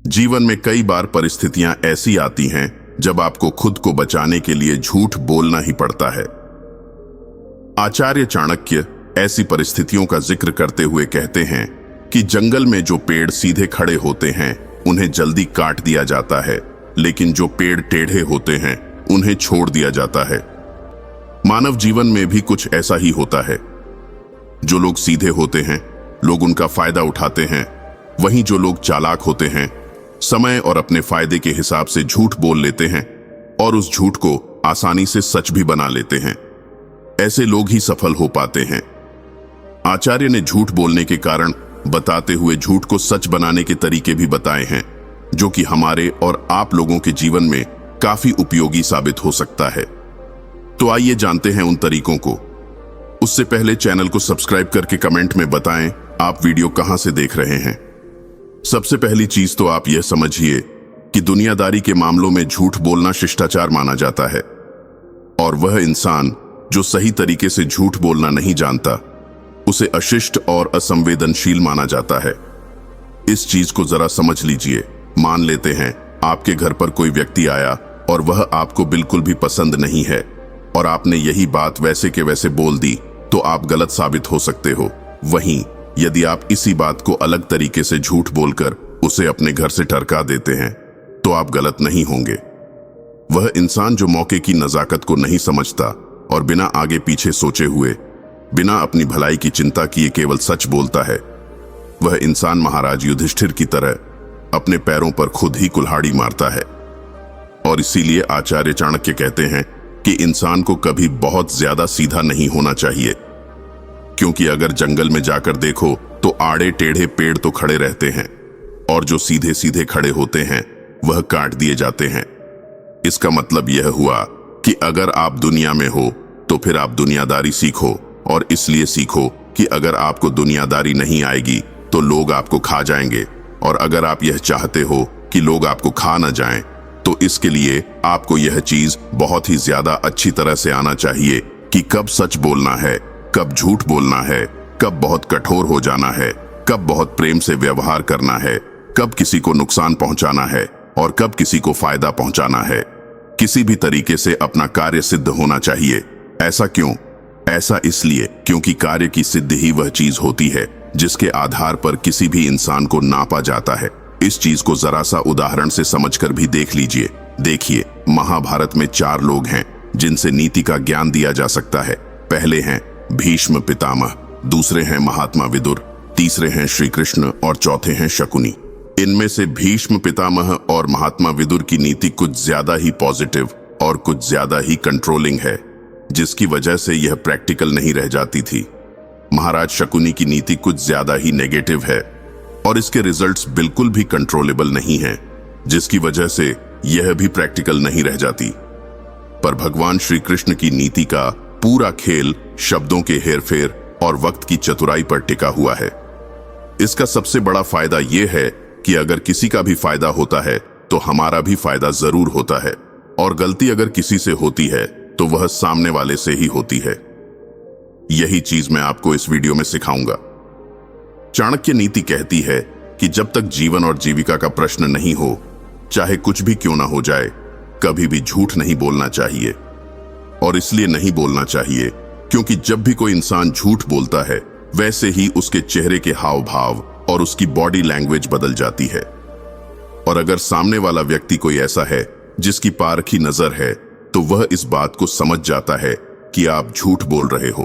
जीवन में कई बार परिस्थितियां ऐसी आती हैं जब आपको खुद को बचाने के लिए झूठ बोलना ही पड़ता है। आचार्य चाणक्य ऐसी परिस्थितियों का जिक्र करते हुए कहते हैं कि जंगल में जो पेड़ सीधे खड़े होते हैं उन्हें जल्दी काट दिया जाता है, लेकिन जो पेड़ टेढ़े होते हैं उन्हें छोड़ दिया जाता है। मानव जीवन में भी कुछ ऐसा ही होता है। जो लोग सीधे होते हैं लोग उनका फायदा उठाते हैं, वहीं जो लोग चालाक होते हैं समय और अपने फायदे के हिसाब से झूठ बोल लेते हैं और उस झूठ को आसानी से सच भी बना लेते हैं। ऐसे लोग ही सफल हो पाते हैं। आचार्य ने झूठ बोलने के कारण बताते हुए झूठ को सच बनाने के तरीके भी बताए हैं, जो कि हमारे और आप लोगों के जीवन में काफी उपयोगी साबित हो सकता है। तो आइए जानते हैं उन तरीकों को। उससे पहले चैनल को सब्सक्राइब करके कमेंट में बताएं आप वीडियो कहां से देख रहे हैं। सबसे पहली चीज तो आप यह समझिए कि दुनियादारी के मामलों में झूठ बोलना शिष्टाचार माना जाता है, और वह इंसान जो सही तरीके से झूठ बोलना नहीं जानता उसे अशिष्ट और असंवेदनशील माना जाता है। इस चीज को जरा समझ लीजिए। मान लेते हैं आपके घर पर कोई व्यक्ति आया और वह आपको बिल्कुल भी पसंद नहीं है और आपने यही बात वैसे के वैसे बोल दी, तो आप गलत साबित हो सकते हो। वहीं यदि आप इसी बात को अलग तरीके से झूठ बोलकर उसे अपने घर से टरका देते हैं तो आप gलत नहीं होंगे। वह इंसान जो मौके की नजाकत को नहीं समझता और बिना आगे पीछे सोचे हुए, बिना अपनी भलाई की चिंता किए केवल सच बोलता है, वह इंसान महाराज युधिष्ठिर की तरह अपने पैरों पर खुद ही कुल्हाड़ी मारता है। और इसीलिए आचार्य चाणक्य कहते हैं कि इंसान को कभी बहुत ज्यादा सीधा नहीं होना चाहिए, क्योंकि अगर जंगल में जाकर देखो तो आड़े टेढ़े पेड़ तो खड़े रहते हैं और जो सीधे सीधे खड़े होते हैं वह काट दिए जाते हैं। इसका मतलब यह हुआ कि अगर आप दुनिया में हो तो फिर आप दुनियादारी सीखो, और इसलिए सीखो कि अगर आपको दुनियादारी नहीं आएगी तो लोग आपको खा जाएंगे, और अगर आप यह चाहते हो कि लोग आपको खा न जाएं तो इसके लिए आपको यह चीज बहुत ही ज्यादा अच्छी तरह से आना चाहिए कि कब सच बोलना है, कब झूठ बोलना है, कब बहुत कठोर हो जाना है, कब बहुत प्रेम से व्यवहार करना है, कब किसी को नुकसान पहुंचाना है और कब किसी को फायदा पहुंचाना है। किसी भी तरीके से अपना कार्य सिद्ध होना चाहिए। ऐसा क्यों? ऐसा इसलिए क्योंकि कार्य की सिद्धि ही वह चीज होती है जिसके आधार पर किसी भी इंसान को नापा जाता है। इस चीज को जरा सा उदाहरण से समझकर भी देख लीजिए। देखिए, महाभारत में 4 लोग हैं जिनसे नीति का ज्ञान दिया जा सकता है। पहले हैं भीष्म पितामह, दूसरे हैं महात्मा विदुर, तीसरे हैं श्री कृष्ण और चौथे हैं शकुनी। इनमें से भीष्म पितामह और महात्मा विदुर की नीति कुछ ज्यादा ही पॉजिटिव और कुछ ज्यादा ही कंट्रोलिंग है, जिसकी वजह से यह प्रैक्टिकल नहीं रह जाती थी। महाराज शकुनी की नीति कुछ ज्यादा ही नेगेटिव है और इसके रिजल्ट्स बिल्कुल भी कंट्रोलेबल नहीं हैं, जिसकी वजह से यह भी प्रैक्टिकल नहीं रह जाती। पर भगवान श्री कृष्ण की नीति का पूरा खेल शब्दों के हेरफेर और वक्त की चतुराई पर टिका हुआ है। इसका सबसे बड़ा फायदा यह है कि अगर किसी का भी फायदा होता है तो हमारा भी फायदा जरूर होता है, और गलती अगर किसी से होती है तो वह सामने वाले से ही होती है। यही चीज मैं आपको इस वीडियो में सिखाऊंगा। चाणक्य नीति कहती है कि जब तक जीवन और जीविका का प्रश्न नहीं हो, चाहे कुछ भी क्यों ना हो जाए, कभी भी झूठ नहीं बोलना चाहिए। और इसलिए नहीं बोलना चाहिए क्योंकि जब भी कोई इंसान झूठ बोलता है वैसे ही उसके चेहरे के हाव भाव और उसकी बॉडी लैंग्वेज बदल जाती है। और अगर सामने वाला व्यक्ति कोई ऐसा है जिसकी पारखी नजर है तो वह इस बात को समझ जाता है कि आप झूठ बोल रहे हो।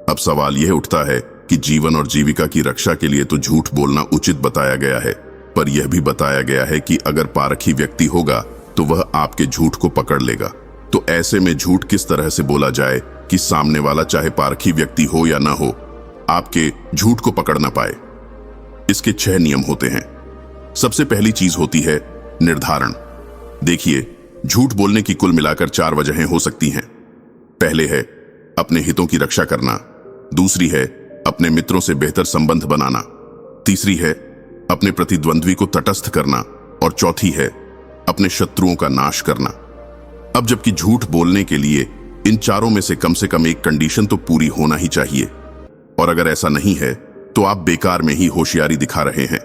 अब सवाल यह उठता है कि जीवन और जीविका की रक्षा के लिए तो झूठ बोलना उचित बताया गया है, पर यह भी बताया गया है कि अगर पारखी व्यक्ति होगा तो वह आपके झूठ को पकड़ लेगा। तो ऐसे में झूठ किस तरह से बोला जाए कि सामने वाला चाहे पारखी व्यक्ति हो या ना हो, आपके झूठ को पकड़ ना पाए। इसके 6 नियम होते हैं। सबसे पहली चीज होती है निर्धारण। देखिए, झूठ बोलने की कुल मिलाकर 4 वजहें हो सकती हैं। पहले है अपने हितों की रक्षा करना, दूसरी है अपने मित्रों से बेहतर संबंध बनाना, तीसरी है अपने प्रतिद्वंद्वी को तटस्थ करना, और चौथी है अपने शत्रुओं का नाश करना। अब जबकि झूठ बोलने के लिए इन चारों में से कम एक कंडीशन तो पूरी होना ही चाहिए, और अगर ऐसा नहीं है तो आप बेकार में ही होशियारी दिखा रहे हैं।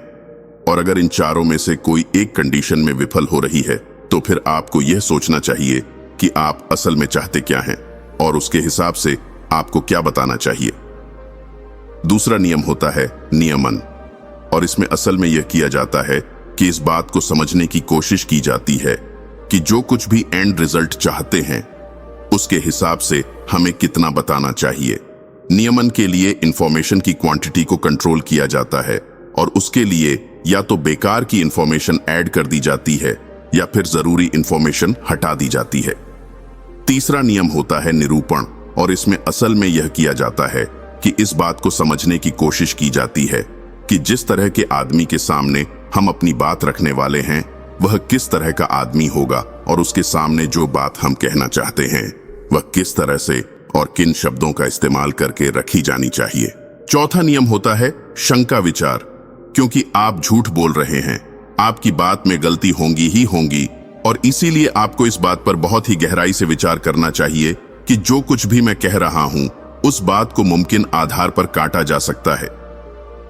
और अगर इन चारों में से कोई एक कंडीशन में विफल हो रही है तो फिर आपको यह सोचना चाहिए कि आप असल में चाहते क्या हैं और उसके हिसाब से आपको क्या बताना चाहिए। दूसरा नियम होता है नियमन, और इसमें असल में यह किया जाता है कि इस बात को समझने की कोशिश की जाती है कि जो कुछ भी एंड रिजल्ट चाहते हैं उसके हिसाब से हमें कितना बताना चाहिए। नियमन के लिए इंफॉर्मेशन की क्वांटिटी को कंट्रोल किया जाता है और उसके लिए या तो बेकार की इंफॉर्मेशन ऐड कर दी जाती है या फिर जरूरी इंफॉर्मेशन हटा दी जाती है। तीसरा नियम होता है निरूपण, और इसमें असल में यह किया जाता है कि इस बात को समझने की कोशिश की जाती है कि जिस तरह के आदमी के सामने हम अपनी बात रखने वाले हैं वह किस तरह का आदमी होगा और उसके सामने जो बात हम कहना चाहते हैं वह किस तरह से और किन शब्दों का इस्तेमाल करके रखी जानी चाहिए। चौथा नियम होता है शंका विचार, क्योंकि आप झूठ बोल रहे हैं, आपकी बात में गलती होंगी ही होंगी, और इसीलिए आपको इस बात पर बहुत ही गहराई से विचार करना चाहिए कि जो कुछ भी मैं कह रहा हूं उस बात को मुमकिन आधार पर काटा जा सकता है।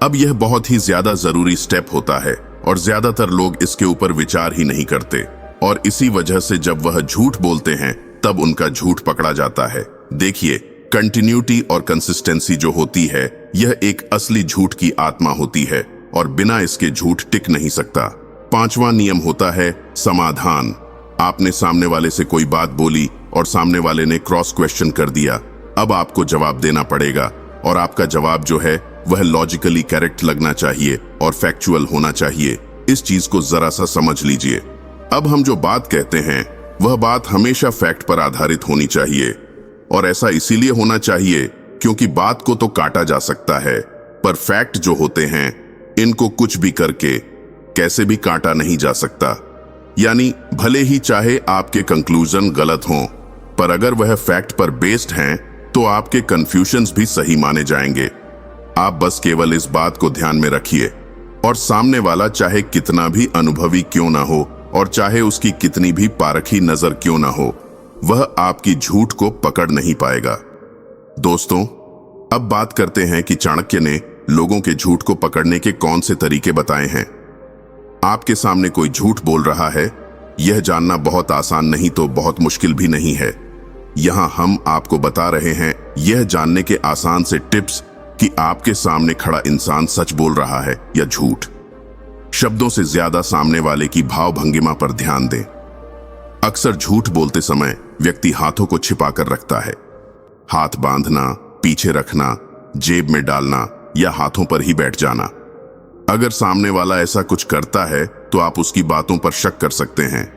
अब यह बहुत ही ज्यादा जरूरी स्टेप होता है और ज्यादातर लोग इसके ऊपर विचार ही नहीं करते, और इसी वजह से जब वह झूठ बोलते हैं तब उनका झूठ पकड़ा जाता है। देखिए, कंटिन्यूटी और कंसिस्टेंसी जो होती है यह एक असली झूठ की आत्मा होती है और बिना इसके झूठ टिक नहीं सकता। पांचवा नियम होता है समाधान। आपने सामने वाले से कोई बात बोली और सामने वाले ने क्रॉस क्वेश्चन कर दिया, अब आपको जवाब देना पड़ेगा, और आपका जवाब जो है वह लॉजिकली करेक्ट लगना चाहिए और फैक्चुअल होना चाहिए। इस चीज को जरा सा समझ लीजिए। अब हम जो बात कहते हैं वह बात हमेशा फैक्ट पर आधारित होनी चाहिए, और ऐसा इसीलिए होना चाहिए क्योंकि बात को तो काटा जा सकता है, पर फैक्ट जो होते हैं इनको कुछ भी करके कैसे भी काटा नहीं जा सकता। यानी भले ही चाहे आपके कंक्लूजन गलत हों, पर अगर वह फैक्ट पर बेस्ड हैं तो आपके कंफ्यूजन्स भी सही माने जाएंगे। आप बस केवल इस बात को ध्यान में रखिए, और सामने वाला चाहे कितना भी अनुभवी क्यों ना हो और चाहे उसकी कितनी भी पारखी नजर क्यों ना हो, वह आपकी झूठ को पकड़ नहीं पाएगा। दोस्तों, अब बात करते हैं कि चाणक्य ने लोगों के झूठ को पकड़ने के कौन से तरीके बताए हैं। आपके सामने कोई झूठ बोल रहा है, यह जानना बहुत आसान नहीं तो बहुत मुश्किल भी नहीं है। यहां हम आपको बता रहे हैं यह जानने के आसान से टिप्स कि आपके सामने खड़ा इंसान सच बोल रहा है या झूठ। शब्दों से ज्यादा सामने वाले की भाव भंगिमा पर ध्यान दें। अक्सर झूठ बोलते समय व्यक्ति हाथों को छिपाकर रखता है। हाथ बांधना, पीछे रखना, जेब में डालना या हाथों पर ही बैठ जाना। अगर सामने वाला ऐसा कुछ करता है तो आप उसकी बातों पर शक कर सकते हैं,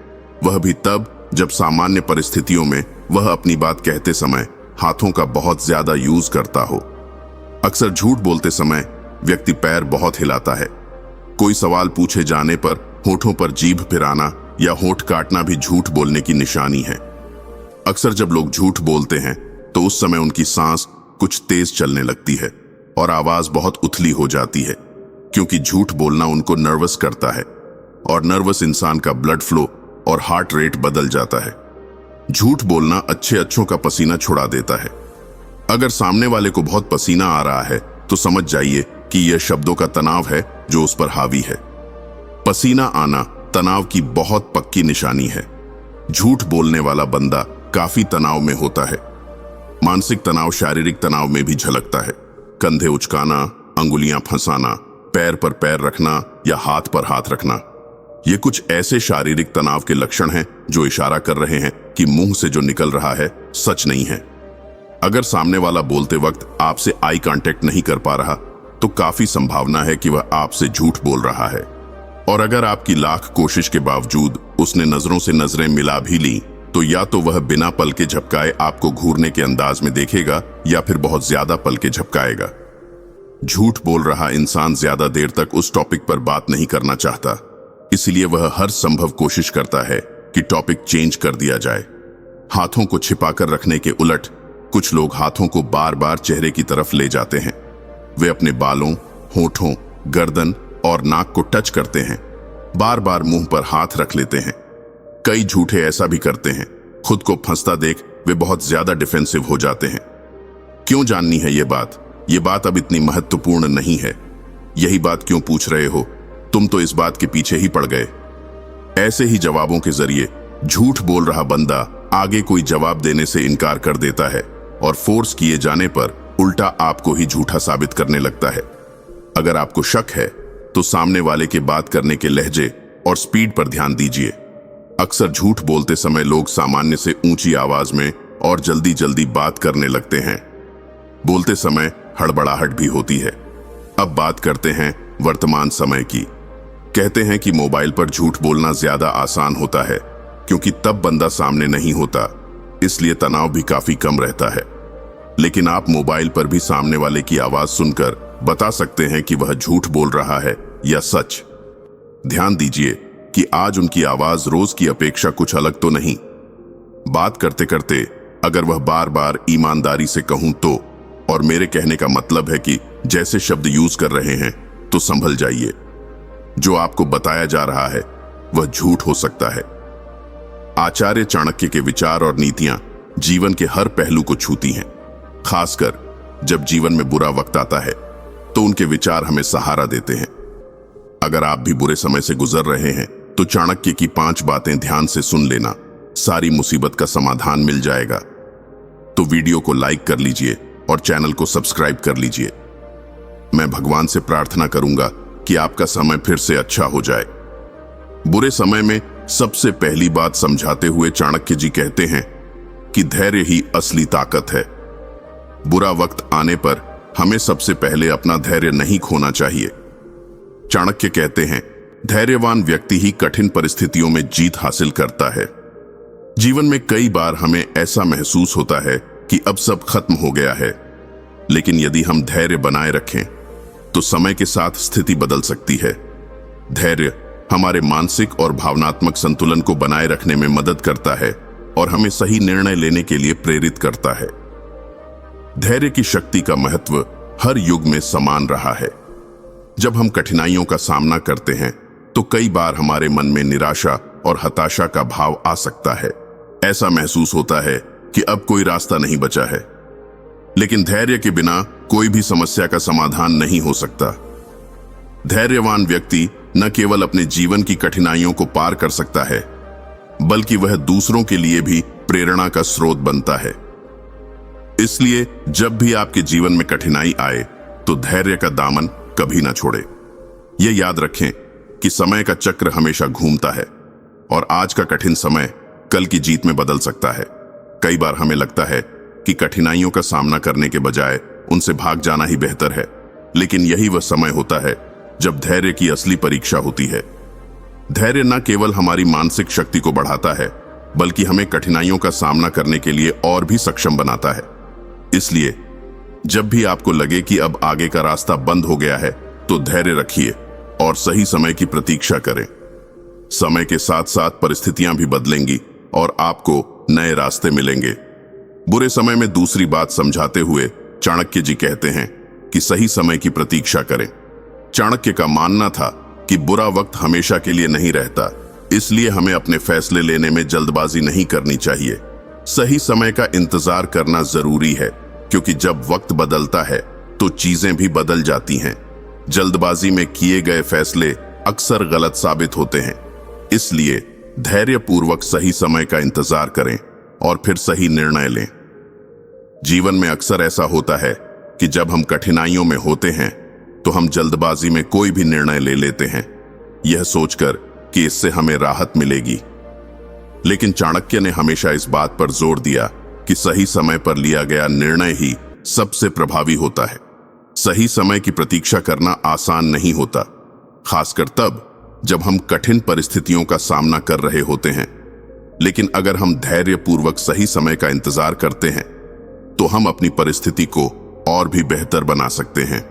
वह भी तब जब सामान्य परिस्थितियों में वह अपनी बात कहते समय हाथों का बहुत ज्यादा यूज करता हो। अक्सर झूठ बोलते समय व्यक्ति पैर बहुत हिलाता है। कोई सवाल पूछे जाने पर होठों पर जीभ फिराना या होठ काटना भी झूठ बोलने की निशानी है। अक्सर जब लोग झूठ बोलते हैं तो उस समय उनकी सांस कुछ तेज चलने लगती है और आवाज बहुत उथली हो जाती है, क्योंकि झूठ बोलना उनको नर्वस करता है, और नर्वस इंसान का ब्लड फ्लो और हार्ट रेट बदल जाता है। झूठ बोलना अच्छों का पसीना छुड़ा देता है। अगर सामने वाले को बहुत पसीना आ रहा है तो समझ जाइए कि यह शब्दों का तनाव है जो उस पर हावी है। पसीना आना तनाव की बहुत पक्की निशानी है। झूठ बोलने वाला बंदा काफी तनाव में होता है। मानसिक तनाव शारीरिक तनाव में भी झलकता है। कंधे उचकाना, अंगुलियां फंसाना, पैर पर पैर रखना या हाथ पर हाथ रखना, ये कुछ ऐसे शारीरिक तनाव के लक्षण हैं जो इशारा कर रहे हैं कि मुंह से जो निकल रहा है सच नहीं है। अगर सामने वाला बोलते वक्त आपसे आई कांटेक्ट नहीं कर पा रहा तो काफी संभावना है कि वह आपसे झूठ बोल रहा है, और अगर आपकी लाख कोशिश के बावजूद उसने नजरों से नजरें मिला भी ली तो या तो वह बिना पल के झपकाए आपको घूरने के अंदाज में देखेगा या फिर बहुत ज्यादा पल के झपकाएगा। झूठ बोल रहा इंसान ज्यादा देर तक उस टॉपिक पर बात नहीं करना चाहता, इसलिए वह हर संभव कोशिश करता है कि टॉपिक चेंज कर दिया जाए। हाथों को छिपाकर रखने के उलट कुछ लोग हाथों को बार बार चेहरे की तरफ ले जाते हैं। वे अपने बालों, होठों, गर्दन और नाक को टच करते हैं, बार बार मुंह पर हाथ रख लेते हैं। कई झूठे ऐसा भी करते हैं। खुद को फंसता देख वे बहुत ज्यादा डिफेंसिव हो जाते हैं। क्यों जाननी है ये बात अब इतनी महत्वपूर्ण नहीं है। यही बात क्यों पूछ रहे हो तुम तो इस बात के पीछे ही पड़ गए। ऐसे ही जवाबों के जरिए झूठ बोल रहा बंदा आगे कोई जवाब देने से इनकार कर देता है और फोर्स किए जाने पर उल्टा आपको ही झूठा साबित करने लगता है। अगर आपको शक है तो सामने वाले के बात करने के लहजे और स्पीड पर ध्यान दीजिए। अक्सर झूठ बोलते समय लोग सामान्य से ऊंची आवाज में और जल्दी जल्दी बात करने लगते हैं। बोलते समय हड़बड़ाहट भी होती है। अब बात करते हैं वर्तमान समय की। कहते हैं कि मोबाइल पर झूठ बोलना ज्यादा आसान होता है क्योंकि तब बंदा सामने नहीं होता, इसलिए तनाव भी काफी कम रहता है। लेकिन आप मोबाइल पर भी सामने वाले की आवाज सुनकर बता सकते हैं कि वह झूठ बोल रहा है या सच। ध्यान दीजिए कि आज उनकी आवाज रोज की अपेक्षा कुछ अलग तो नहीं। बात करते करते अगर वह बार बार ईमानदारी से कहूं तो, और मेरे कहने का मतलब है कि जैसे शब्द यूज कर रहे हैं, तो संभल जाइए। जो आपको बताया जा रहा है वह झूठ हो सकता है। आचार्य चाणक्य के विचार और नीतियां जीवन के हर पहलू को छूती हैं। खासकर जब जीवन में बुरा वक्त आता है तो उनके विचार हमें सहारा देते हैं। अगर आप भी बुरे समय से गुजर रहे हैं तो चाणक्य की 5 बातें ध्यान से सुन लेना, सारी मुसीबत का समाधान मिल जाएगा। तो वीडियो को लाइक कर लीजिए और चैनल को सब्सक्राइब कर लीजिए। मैं भगवान से प्रार्थना करूंगा कि आपका समय फिर से अच्छा हो जाए। बुरे समय में सबसे पहली बात समझाते हुए चाणक्य जी कहते हैं कि धैर्य ही असली ताकत है। बुरा वक्त आने पर हमें सबसे पहले अपना धैर्य नहीं खोना चाहिए। चाणक्य कहते हैं, धैर्यवान व्यक्ति ही कठिन परिस्थितियों में जीत हासिल करता है। जीवन में कई बार हमें ऐसा महसूस होता है कि अब सब खत्म हो गया है, लेकिन यदि हम धैर्य बनाए रखें तो समय के साथ स्थिति बदल सकती है। धैर्य हमारे मानसिक और भावनात्मक संतुलन को बनाए रखने में मदद करता है और हमें सही निर्णय लेने के लिए प्रेरित करता है। धैर्य की शक्ति का महत्व हर युग में समान रहा है। जब हम कठिनाइयों का सामना करते हैं तो कई बार हमारे मन में निराशा और हताशा का भाव आ सकता है। ऐसा महसूस होता है कि अब कोई रास्ता नहीं बचा है। लेकिन धैर्य के बिना कोई भी समस्या का समाधान नहीं हो सकता। धैर्यवान व्यक्ति न केवल अपने जीवन की कठिनाइयों को पार कर सकता है, बल्कि वह दूसरों के लिए भी प्रेरणा का स्रोत बनता है। इसलिए जब भी आपके जीवन में कठिनाई आए तो धैर्य का दामन कभी ना छोड़े। यह याद रखें कि समय का चक्र हमेशा घूमता है और आज का कठिन समय कल की जीत में बदल सकता है। कई बार हमें लगता है कि कठिनाइयों का सामना करने के बजाय उनसे भाग जाना ही बेहतर है, लेकिन यही वह समय होता है जब धैर्य की असली परीक्षा होती है। धैर्य न केवल हमारी मानसिक शक्ति को बढ़ाता है, बल्कि हमें कठिनाइयों का सामना करने के लिए और भी सक्षम बनाता है। इसलिए जब भी आपको लगे कि अब आगे का रास्ता बंद हो गया है, तो धैर्य रखिए और सही समय की प्रतीक्षा करें। समय के साथ साथ परिस्थितियां भी बदलेंगी और आपको नए रास्ते मिलेंगे। बुरे समय में दूसरी बात समझाते हुए चाणक्य जी कहते हैं कि सही समय की प्रतीक्षा करें। चाणक्य का मानना था कि बुरा वक्त हमेशा के लिए नहीं रहता, इसलिए हमें अपने फैसले लेने में जल्दबाजी नहीं करनी चाहिए। सही समय का इंतजार करना जरूरी है, क्योंकि जब वक्त बदलता है तो चीजें भी बदल जाती हैं। जल्दबाजी में किए गए फैसले अक्सर गलत साबित होते हैं। इसलिए धैर्यपूर्वक सही समय का इंतजार करें और फिर सही निर्णय लें। जीवन में अक्सर ऐसा होता है कि जब हम कठिनाइयों में होते हैं तो हम जल्दबाजी में कोई भी निर्णय ले लेते हैं, यह सोचकर कि इससे हमें राहत मिलेगी। लेकिन चाणक्य ने हमेशा इस बात पर जोर दिया कि सही समय पर लिया गया निर्णय ही सबसे प्रभावी होता है। सही समय की प्रतीक्षा करना आसान नहीं होता, खासकर तब जब हम कठिन परिस्थितियों का सामना कर रहे होते हैं। लेकिन अगर हम धैर्यपूर्वक सही समय का इंतजार करते हैं तो हम अपनी परिस्थिति को और भी बेहतर बना सकते हैं।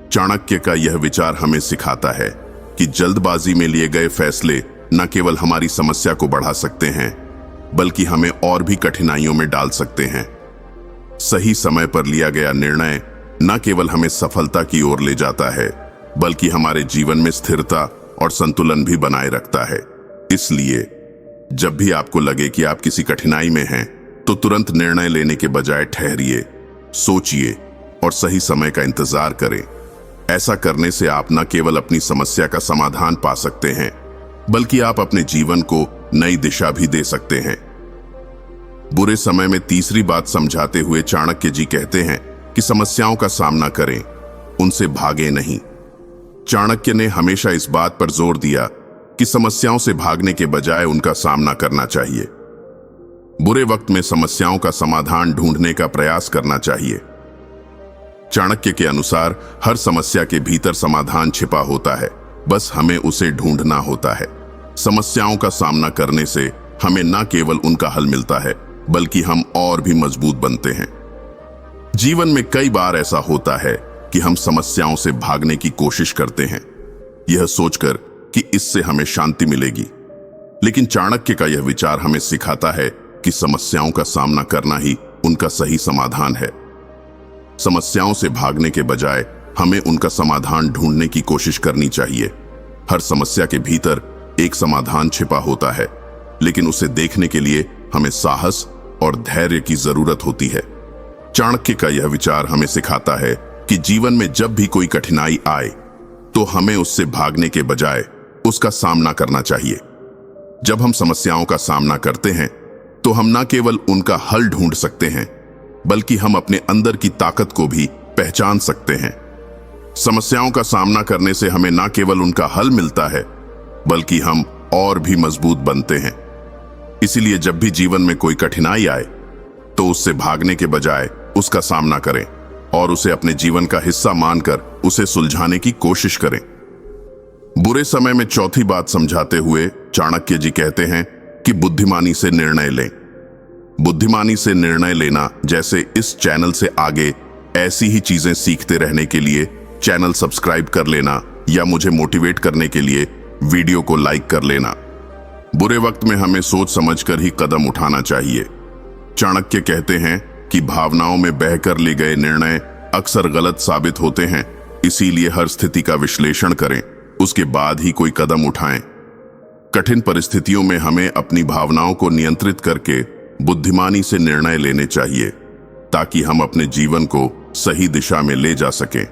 चाणक्य का यह विचार हमें सिखाता है कि जल्दबाजी में लिए गए फैसले न केवल हमारी समस्या को बढ़ा सकते हैं, बल्कि हमें और भी कठिनाइयों में डाल सकते हैं। सही समय पर लिया गया निर्णय न केवल हमें सफलता की ओर ले जाता है, बल्कि हमारे जीवन में स्थिरता और संतुलन भी बनाए रखता है। इसलिए जब भी आपको लगे कि आप किसी कठिनाई में हैं, तो तुरंत निर्णय लेने के बजाय ठहरिए, सोचिए और सही समय का इंतजार करें। ऐसा करने से आप न केवल अपनी समस्या का समाधान पा सकते हैं, बल्कि आप अपने जीवन को नई दिशा भी दे सकते हैं। बुरे समय में तीसरी बात समझाते हुए चाणक्य जी कहते हैं कि समस्याओं का सामना करें, उनसे भागे नहीं। चाणक्य ने हमेशा इस बात पर जोर दिया कि समस्याओं से भागने के बजाय उनका सामना करना चाहिए। बुरे वक्त में समस्याओं का समाधान ढूंढने का प्रयास करना चाहिए। चाणक्य के अनुसार हर समस्या के भीतर समाधान छिपा होता है, बस हमें उसे ढूंढना होता है। समस्याओं का सामना करने से हमें न केवल उनका हल मिलता है, बल्कि हम और भी मजबूत बनते हैं। जीवन में कई बार ऐसा होता है कि हम समस्याओं से भागने की कोशिश करते हैं, यह सोचकर कि इससे हमें शांति मिलेगी। लेकिन चाणक्य का यह विचार हमें सिखाता है कि समस्याओं का सामना करना ही उनका सही समाधान है। समस्याओं से भागने के बजाय हमें उनका समाधान ढूंढने की कोशिश करनी चाहिए। हर समस्या के भीतर एक समाधान छिपा होता है, लेकिन उसे देखने के लिए हमें साहस और धैर्य की जरूरत होती है। चाणक्य का यह विचार हमें सिखाता है कि जीवन में जब भी कोई कठिनाई आए तो हमें उससे भागने के बजाय उसका सामना करना चाहिए। जब हम समस्याओं का सामना करते हैं तो हम न केवल उनका हल ढूंढ सकते हैं, बल्कि हम अपने अंदर की ताकत को भी पहचान सकते हैं। समस्याओं का सामना करने से हमें न केवल उनका हल मिलता है, बल्कि हम और भी मजबूत बनते हैं। इसीलिए जब भी जीवन में कोई कठिनाई आए तो उससे भागने के बजाय उसका सामना करें और उसे अपने जीवन का हिस्सा मानकर उसे सुलझाने की कोशिश करें। बुरे समय में चौथी बात समझाते हुए चाणक्य जी कहते हैं कि बुद्धिमानी से निर्णय लें। बुद्धिमानी से निर्णय लेना जैसे इस चैनल से आगे ऐसी ही चीजें सीखते रहने के लिए चैनल सब्सक्राइब कर लेना या मुझे मोटिवेट करने के लिए वीडियो को लाइक कर लेना। बुरे वक्त में हमें सोच समझकर ही कदम उठाना चाहिए। चाणक्य कहते हैं कि भावनाओं में बहकर लिए गए निर्णय अक्सर गलत साबित होते हैं, इसीलिए हर स्थिति का विश्लेषण करें, उसके बाद ही कोई कदम उठाएं। कठिन परिस्थितियों में हमें अपनी भावनाओं को नियंत्रित करके बुद्धिमानी से निर्णय लेने चाहिए, ताकि हम अपने जीवन को सही दिशा में ले जा सकें।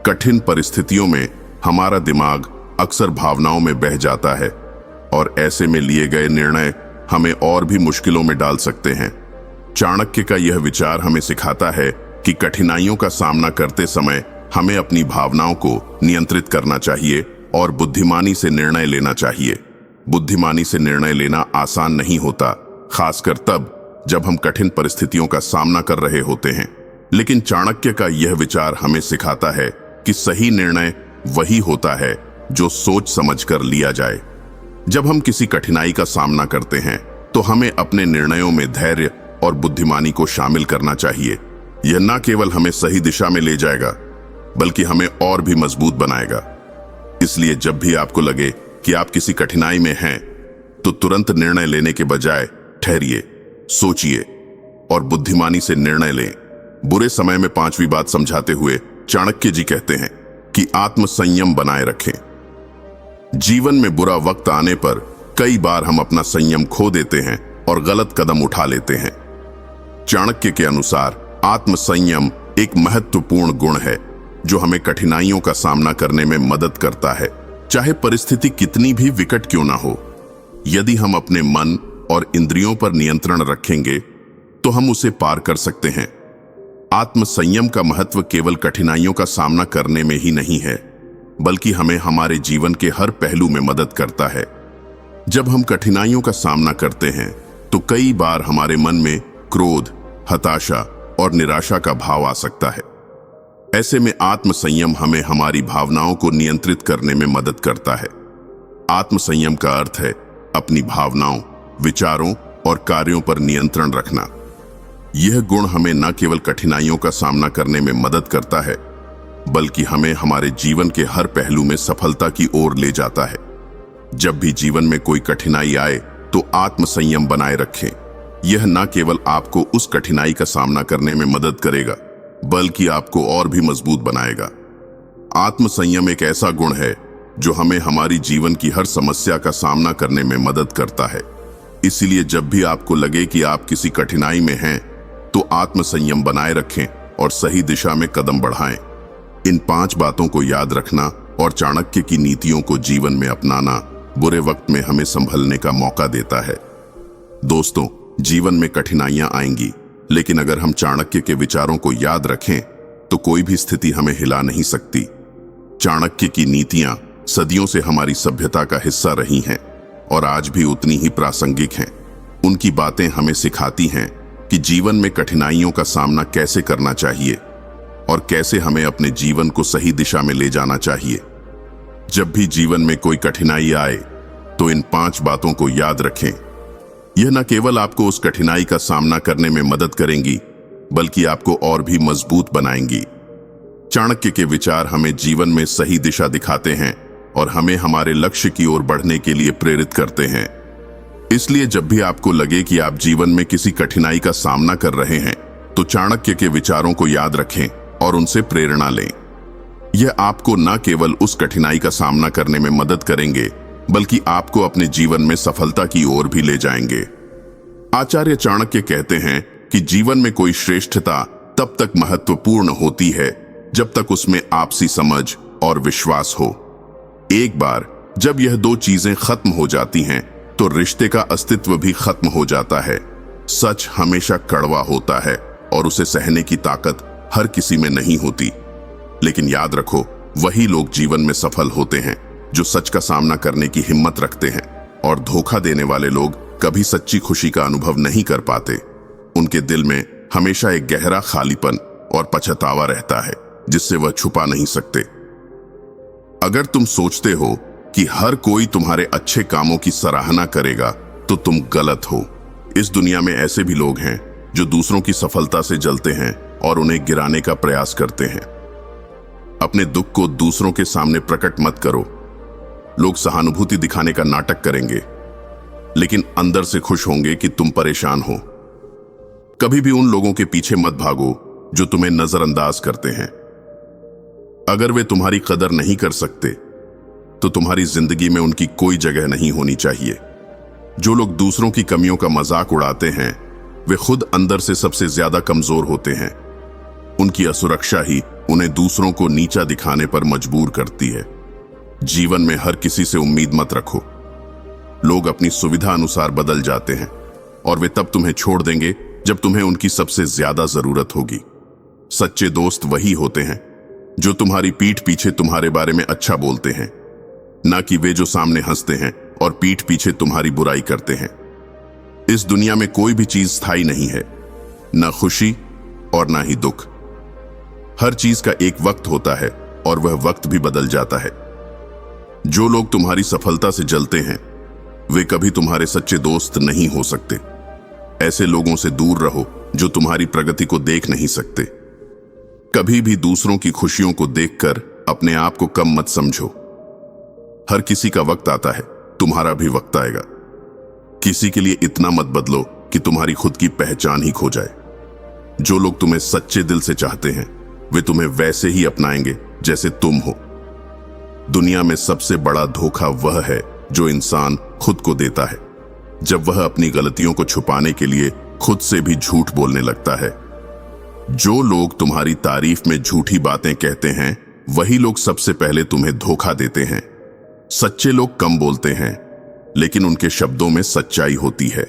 कठिन परिस्थितियों में हमारा दिमाग अक्सर भावनाओं में बह जाता है और ऐसे में लिए गए निर्णय हमें और भी मुश्किलों में डाल सकते हैं। चाणक्य का यह विचार हमें सिखाता है कि कठिनाइयों का सामना करते समय हमें अपनी भावनाओं को नियंत्रित करना चाहिए और बुद्धिमानी से निर्णय लेना चाहिए। बुद्धिमानी से निर्णय लेना आसान नहीं होता, खासकर तब जब हम कठिन परिस्थितियों का सामना कर रहे होते हैं। लेकिन चाणक्य का यह विचार हमें सिखाता है कि सही निर्णय वही होता है जो सोच समझकर लिया जाए। जब हम किसी कठिनाई का सामना करते हैं तो हमें अपने निर्णयों में धैर्य और बुद्धिमानी को शामिल करना चाहिए। यह न केवल हमें सही दिशा में ले जाएगा, बल्कि हमें और भी मजबूत बनाएगा। इसलिए जब भी आपको लगे कि आप किसी कठिनाई में हैं, तो तुरंत निर्णय लेने के बजाय ठहरिए, सोचिए और बुद्धिमानी से निर्णय लें। बुरे समय में पांचवी बात समझाते हुए चाणक्य जी कहते हैं कि आत्मसंयम बनाए रखें। जीवन में बुरा वक्त आने पर कई बार हम अपना संयम खो देते हैं और गलत कदम उठा लेते हैं। चाणक्य के अनुसार आत्मसंयम एक महत्वपूर्ण गुण है जो हमें कठिनाइयों का सामना करने में मदद करता है, चाहे परिस्थिति कितनी भी विकट क्यों ना हो। यदि हम अपने मन और इंद्रियों पर नियंत्रण रखेंगे तो हम उसे पार कर सकते हैं। आत्मसंयम का महत्व केवल कठिनाइयों का सामना करने में ही नहीं है, बल्कि हमें हमारे जीवन के हर पहलू में मदद करता है। जब हम कठिनाइयों का सामना करते हैं तो कई बार हमारे मन में क्रोध, हताशा और निराशा का भाव आ सकता है। ऐसे में आत्मसंयम हमें हमारी भावनाओं को नियंत्रित करने में मदद करता है। आत्मसंयम का अर्थ है अपनी भावनाओं, विचारों और कार्यों पर नियंत्रण रखना। यह गुण हमें न केवल कठिनाइयों का सामना करने में मदद करता है, बल्कि हमें हमारे जीवन के हर पहलू में सफलता की ओर ले जाता है। जब भी जीवन में कोई कठिनाई आए तो आत्मसंयम बनाए रखें। यह न केवल आपको उस कठिनाई का सामना करने में मदद करेगा, बल्कि आपको और भी मजबूत बनाएगा। आत्मसंयम एक ऐसा गुण है जो हमें हमारी जीवन की हर समस्या का सामना करने में मदद करता है। इसीलिए जब भी आपको लगे कि आप किसी कठिनाई में हैं, तो आत्मसंयम बनाए रखें और सही दिशा में कदम बढ़ाएं। इन 5 बातों को याद रखना और चाणक्य की नीतियों को जीवन में अपनाना बुरे वक्त में हमें संभलने का मौका देता है। दोस्तों, जीवन में कठिनाइयां आएंगी, लेकिन अगर हम चाणक्य के विचारों को याद रखें तो कोई भी स्थिति हमें हिला नहीं सकती। चाणक्य की नीतियां सदियों से हमारी सभ्यता का हिस्सा रही हैं और आज भी उतनी ही प्रासंगिक हैं। उनकी बातें हमें सिखाती हैं कि जीवन में कठिनाइयों का सामना कैसे करना चाहिए और कैसे हमें अपने जीवन को सही दिशा में ले जाना चाहिए। जब भी जीवन में कोई कठिनाई आए तो इन 5 बातों को याद रखें। यह न केवल आपको उस कठिनाई का सामना करने में मदद करेंगी, बल्कि आपको और भी मजबूत बनाएंगी। चाणक्य के विचार हमें जीवन में सही दिशा दिखाते हैं और हमें हमारे लक्ष्य की ओर बढ़ने के लिए प्रेरित करते हैं। इसलिए जब भी आपको लगे कि आप जीवन में किसी कठिनाई का सामना कर रहे हैं, तो चाणक्य के विचारों को याद रखें और उनसे प्रेरणा लें। यह आपको न केवल उस कठिनाई का सामना करने में मदद करेंगे, बल्कि आपको अपने जीवन में सफलता की ओर भी ले जाएंगे। आचार्य चाणक्य कहते हैं कि जीवन में कोई श्रेष्ठता तब तक महत्वपूर्ण होती है जब तक उसमें आपसी समझ और विश्वास हो। एक बार जब यह 2 चीजें खत्म हो जाती हैं, तो रिश्ते का अस्तित्व भी खत्म हो जाता है। सच हमेशा कड़वा होता है और उसे सहने की ताकत हर किसी में नहीं होती। लेकिन याद रखो, वही लोग जीवन में सफल होते हैं जो सच का सामना करने की हिम्मत रखते हैं, और धोखा देने वाले लोग कभी सच्ची खुशी का अनुभव नहीं कर पाते। उनके दिल में हमेशा एक गहरा खालीपन और पछतावा रहता है जिससे वह छुपा नहीं सकते। अगर तुम सोचते हो कि हर कोई तुम्हारे अच्छे कामों की सराहना करेगा, तो तुम गलत हो। इस दुनिया में ऐसे भी लोग हैं जो दूसरों की सफलता से जलते हैं और उन्हें गिराने का प्रयास करते हैं। अपने दुख को दूसरों के सामने प्रकट मत करो। लोग सहानुभूति दिखाने का नाटक करेंगे, लेकिन अंदर से खुश होंगे कि तुम परेशान हो। कभी भी उन लोगों के पीछे मत भागो जो तुम्हें नजरअंदाज करते हैं। अगर वे तुम्हारी कदर नहीं कर सकते, तो तुम्हारी जिंदगी में उनकी कोई जगह नहीं होनी चाहिए। जो लोग दूसरों की कमियों का मजाक उड़ाते हैं, वे खुद अंदर से सबसे ज्यादा कमजोर होते हैं। उनकी असुरक्षा ही उन्हें दूसरों को नीचा दिखाने पर मजबूर करती है। जीवन में हर किसी से उम्मीद मत रखो। लोग अपनी सुविधा अनुसार बदल जाते हैं और वे तब तुम्हें छोड़ देंगे जब तुम्हें उनकी सबसे ज्यादा जरूरत होगी। सच्चे दोस्त वही होते हैं जो तुम्हारी पीठ पीछे तुम्हारे बारे में अच्छा बोलते हैं, ना कि वे जो सामने हंसते हैं और पीठ पीछे तुम्हारी बुराई करते हैं। इस दुनिया में कोई भी चीज स्थायी नहीं है, ना खुशी और ना ही दुख। हर चीज का एक वक्त होता है और वह वक्त भी बदल जाता है। जो लोग तुम्हारी सफलता से जलते हैं, वे कभी तुम्हारे सच्चे दोस्त नहीं हो सकते। ऐसे लोगों से दूर रहो जो तुम्हारी प्रगति को देख नहीं सकते। कभी भी दूसरों की खुशियों को देखकर अपने आप को कम मत समझो। हर किसी का वक्त आता है, तुम्हारा भी वक्त आएगा। किसी के लिए इतना मत बदलो कि तुम्हारी खुद की पहचान ही खो जाए। जो लोग तुम्हें सच्चे दिल से चाहते हैं, वे तुम्हें वैसे ही अपनाएंगे जैसे तुम हो। दुनिया में सबसे बड़ा धोखा वह है जो इंसान खुद को देता है, जब वह अपनी गलतियों को छुपाने के लिए खुद से भी झूठ बोलने लगता है। जो लोग तुम्हारी तारीफ में झूठी बातें कहते हैं, वही लोग सबसे पहले तुम्हें धोखा देते हैं। सच्चे लोग कम बोलते हैं, लेकिन उनके शब्दों में सच्चाई होती है।